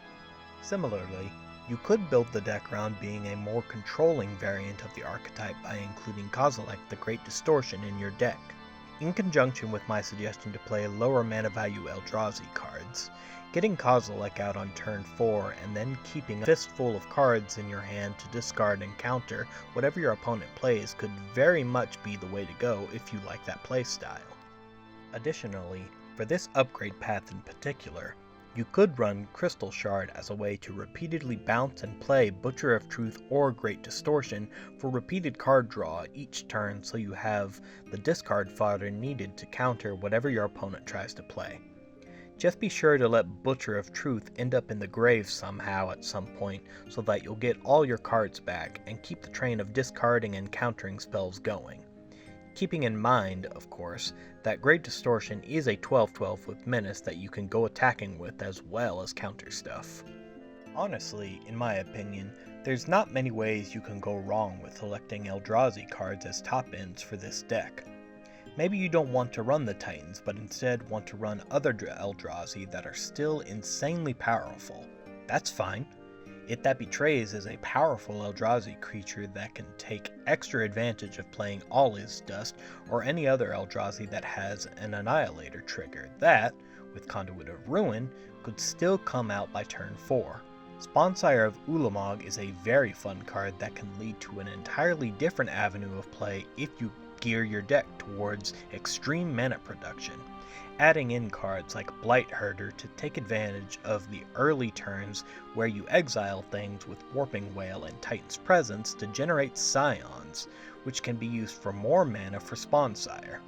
Similarly, you could build the deck around being a more controlling variant of the archetype by including Kozilek the Great Distortion in your deck, in conjunction with my suggestion to play lower mana value Eldrazi cards. Getting Kozilek out on turn 4 and then keeping a fistful of cards in your hand to discard and counter whatever your opponent plays could very much be the way to go if you like that playstyle. Additionally, for this upgrade path in particular, you could run Crystal Shard as a way to repeatedly bounce and play Butcher of Truth or Great Distortion for repeated card draw each turn, so you have the discard fodder needed to counter whatever your opponent tries to play. Just be sure to let Butcher of Truth end up in the grave somehow at some point so that you'll get all your cards back and keep the train of discarding and countering spells going. Keeping in mind, of course, that Great Distortion is a 12/12 with Menace that you can go attacking with as well as counter stuff. Honestly, in my opinion, there's not many ways you can go wrong with selecting Eldrazi cards as top ends for this deck. Maybe you don't want to run the Titans, but instead want to run other Eldrazi that are still insanely powerful. That's fine. It That Betrays is a powerful Eldrazi creature that can take extra advantage of playing All Is Dust or any other Eldrazi that has an Annihilator trigger that, with Conduit of Ruin, could still come out by turn 4. Spawnsire of Ulamog is a very fun card that can lead to an entirely different avenue of play if you gear your deck towards extreme mana production, adding in cards like Blight Herder to take advantage of the early turns where you exile things with Warping Wail and Titan's Presence to generate Scions, which can be used for more mana for Spawnsire.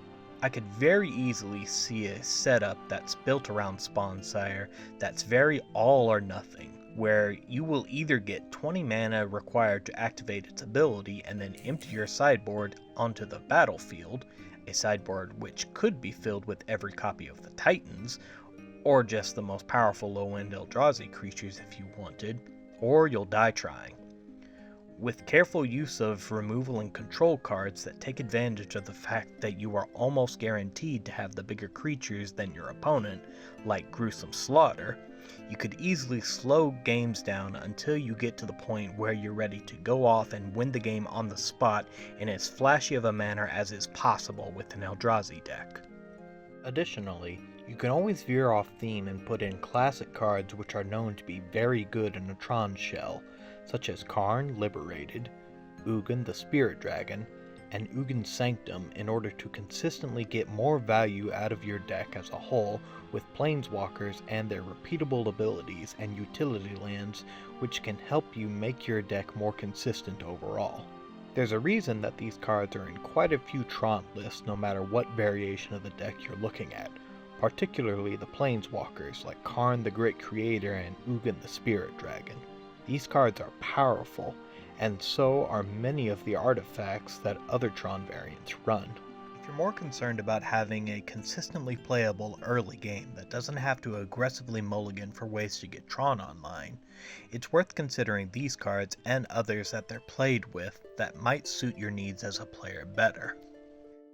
I could very easily see a setup that's built around Spawnsire that's very all or nothing, where you will either get 20 mana required to activate its ability and then empty your sideboard onto the battlefield, a sideboard which could be filled with every copy of the Titans, or just the most powerful low-end Eldrazi creatures if you wanted, or you'll die trying. With careful use of removal and control cards that take advantage of the fact that you are almost guaranteed to have the bigger creatures than your opponent, like Gruesome Slaughter, you could easily slow games down until you get to the point where you're ready to go off and win the game on the spot in as flashy of a manner as is possible with an Eldrazi deck. Additionally, you can always veer off theme and put in classic cards which are known to be very good in a Tron shell, such as Karn Liberated, Ugin the Spirit Dragon, and Ugin Sanctum in order to consistently get more value out of your deck as a whole with Planeswalkers and their repeatable abilities and utility lands which can help you make your deck more consistent overall. There's a reason that these cards are in quite a few Tron lists no matter what variation of the deck you're looking at, particularly the Planeswalkers like Karn the Great Creator and Ugin the Spirit Dragon. These cards are powerful, and so are many of the artifacts that other Tron variants run. If you're more concerned about having a consistently playable early game that doesn't have to aggressively mulligan for ways to get Tron online, it's worth considering these cards and others that they're played with that might suit your needs as a player better.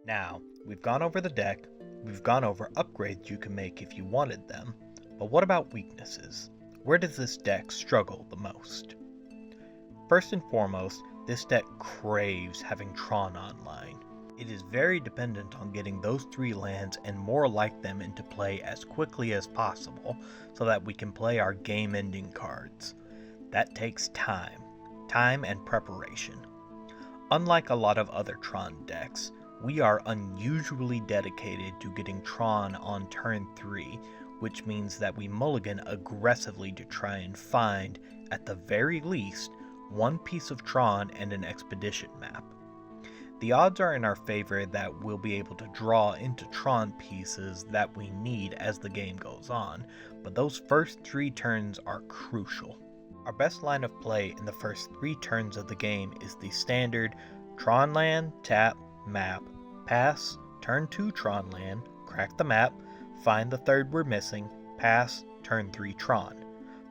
Now, we've gone over the deck, we've gone over upgrades you can make if you wanted them, but what about weaknesses? Where does this deck struggle the most? First and foremost, this deck craves having Tron online. It is very dependent on getting those 3 lands and more like them into play as quickly as possible so that we can play our game-ending cards. That takes time and preparation. Unlike a lot of other Tron decks, we are unusually dedicated to getting Tron on turn 3, which means that we mulligan aggressively to try and find, at the very least, 1 piece of Tron and an expedition map. The odds are in our favor that we'll be able to draw into Tron pieces that we need as the game goes on, but those first 3 turns are crucial. Our best line of play in the first 3 turns of the game is the standard Tron land, tap, map, pass, turn 2 Tron land, crack the map, find the 3rd we're missing, pass, turn 3 Tron,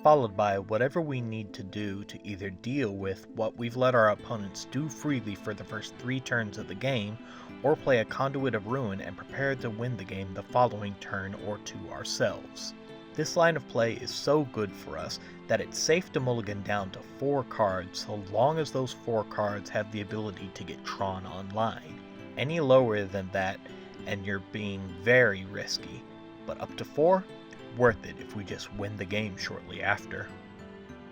followed by whatever we need to do to either deal with what we've let our opponents do freely for the first 3 turns of the game, or play a Conduit of Ruin and prepare to win the game the following turn or 2 ourselves. This line of play is so good for us that it's safe to mulligan down to 4 cards so long as those 4 cards have the ability to get Tron online. Any lower than that and you're being very risky, but up to 4? Worth it if we just win the game shortly after.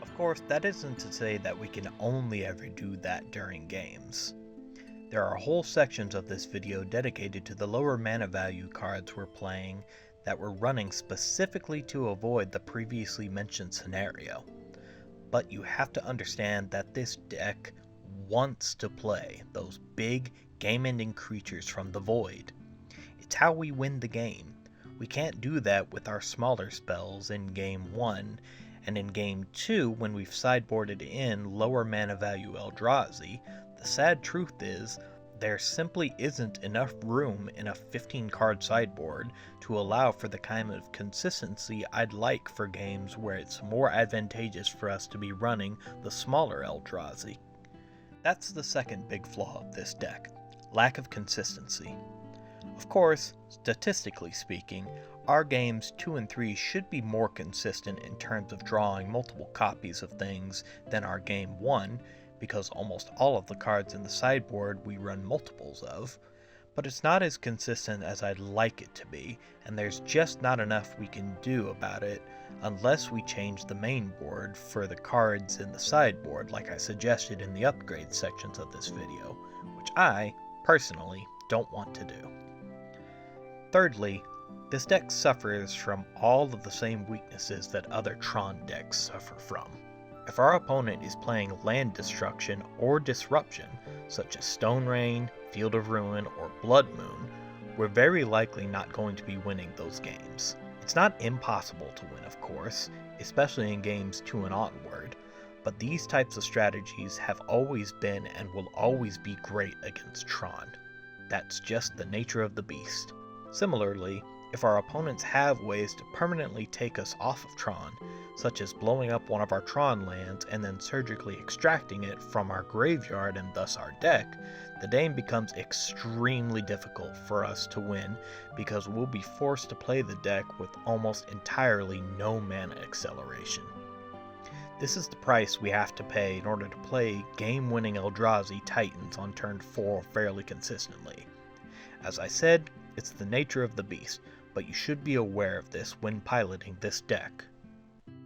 Of course, that isn't to say that we can only ever do that during games. There are whole sections of this video dedicated to the lower mana value cards we're playing that we're running specifically to avoid the previously mentioned scenario. But you have to understand that this deck wants to play those big game-ending creatures from the void. It's how we win the game. We can't do that with our smaller spells in Game 1, and in Game 2 when we've sideboarded in lower mana value Eldrazi. The sad truth is, there simply isn't enough room in a 15-card sideboard to allow for the kind of consistency I'd like for games where it's more advantageous for us to be running the smaller Eldrazi. That's the second big flaw of this deck, lack of consistency. Of course, statistically speaking, our games 2 and 3 should be more consistent in terms of drawing multiple copies of things than our game 1, because almost all of the cards in the sideboard we run multiples of, but it's not as consistent as I'd like it to be, and there's just not enough we can do about it unless we change the main board for the cards in the sideboard like I suggested in the upgrade sections of this video, which I, personally, don't want to do. Thirdly, this deck suffers from all of the same weaknesses that other Tron decks suffer from. If our opponent is playing land destruction or disruption, such as Stone Rain, Field of Ruin, or Blood Moon, we're very likely not going to be winning those games. It's not impossible to win, of course, especially in games 2 and onward, but these types of strategies have always been and will always be great against Tron. That's just the nature of the beast. Similarly, if our opponents have ways to permanently take us off of Tron, such as blowing up one of our Tron lands and then surgically extracting it from our graveyard and thus our deck, the game becomes extremely difficult for us to win because we'll be forced to play the deck with almost entirely no mana acceleration. This is the price we have to pay in order to play game-winning Eldrazi Titans on turn 4 fairly consistently. As I said, it's the nature of the beast, but you should be aware of this when piloting this deck.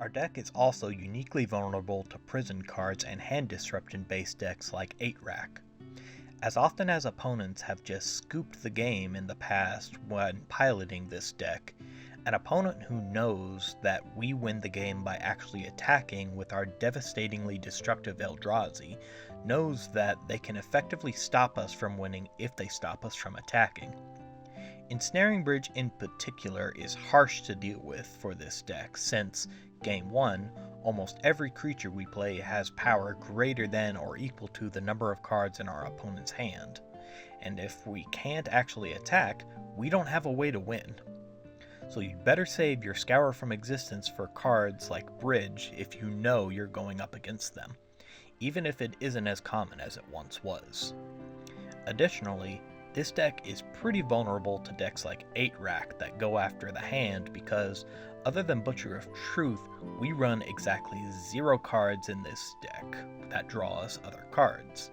Our deck is also uniquely vulnerable to prison cards and hand disruption based decks like 8-Rack. As often as opponents have just scooped the game in the past when piloting this deck, an opponent who knows that we win the game by actually attacking with our devastatingly destructive Eldrazi knows that they can effectively stop us from winning if they stop us from attacking. Ensnaring Bridge in particular is harsh to deal with for this deck since, Game 1, almost every creature we play has power greater than or equal to the number of cards in our opponent's hand, and if we can't actually attack, we don't have a way to win. So you'd better save your Scour from Existence for cards like Bridge if you know you're going up against them, even if it isn't as common as it once was. Additionally, this deck is pretty vulnerable to decks like 8-Rack that go after the hand because, Other than Butcher of Truth, we run exactly 0 cards in this deck that draw us other cards,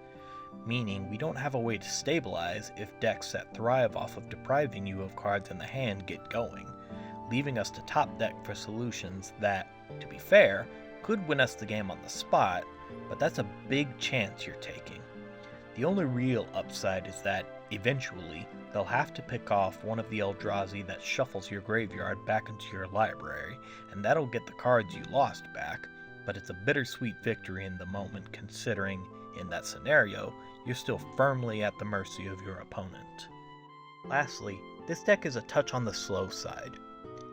meaning we don't have a way to stabilize if decks that thrive off of depriving you of cards in the hand get going, leaving us to top deck for solutions that, to be fair, could win us the game on the spot, but that's a big chance you're taking. The only real upside is that, eventually, they'll have to pick off one of the Eldrazi that shuffles your graveyard back into your library, and that'll get the cards you lost back, but it's a bittersweet victory in the moment considering, in that scenario, you're still firmly at the mercy of your opponent. Lastly, this deck is a touch on the slow side.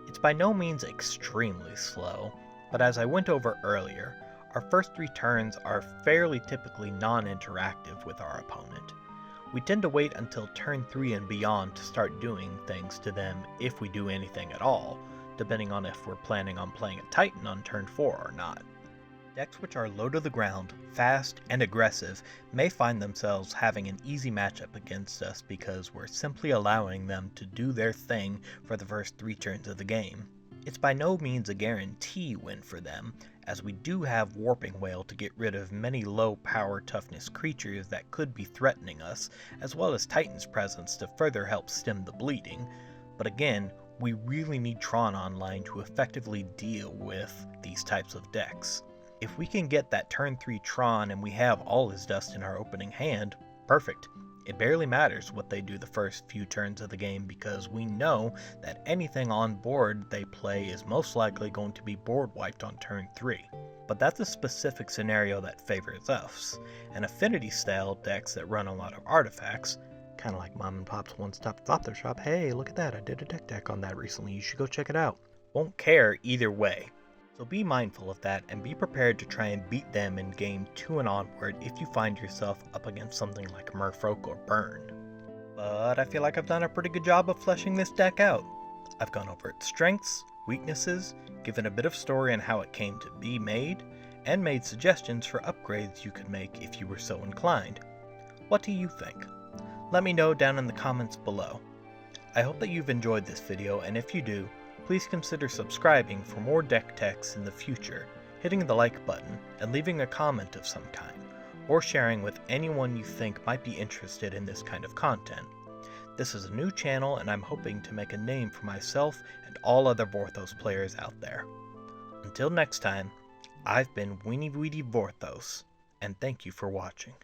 It's by no means extremely slow, but as I went over earlier, our first 3 turns are fairly typically non-interactive with our opponent. We tend to wait until turn 3 and beyond to start doing things to them if we do anything at all, depending on if we're planning on playing a Titan on turn 4 or not. Decks which are low to the ground, fast, and aggressive may find themselves having an easy matchup against us because we're simply allowing them to do their thing for the first 3 turns of the game. It's by no means a guarantee win for them, as we do have Warping Wail to get rid of many low power toughness creatures that could be threatening us, as well as Titan's presence to further help stem the bleeding, but again, we really need Tron online to effectively deal with these types of decks. If we can get that turn 3 Tron and we have all his dust in our opening hand, perfect. It barely matters what they do the first few turns of the game because we know that anything on board they play is most likely going to be board wiped on turn 3. But that's a specific scenario that favors us, and affinity style decks that run a lot of artifacts, kind of like Mom and Pop's one-stop flopper shop, hey look at that, I did a deck on that recently, you should go check it out, won't care either way. So be mindful of that and be prepared to try and beat them in game 2 and onward if you find yourself up against something like Merfolk or Burn. But I feel like I've done a pretty good job of fleshing this deck out. I've gone over its strengths, weaknesses, given a bit of story on how it came to be made, and made suggestions for upgrades you could make if you were so inclined. What do you think? Let me know down in the comments below. I hope that you've enjoyed this video, and if you do, please consider subscribing for more deck techs in the future, hitting the like button, and leaving a comment of some kind, or sharing with anyone you think might be interested in this kind of content. This is a new channel and I'm hoping to make a name for myself and all other Vorthos players out there. Until next time, I've been Weenie Vorthos, and thank you for watching.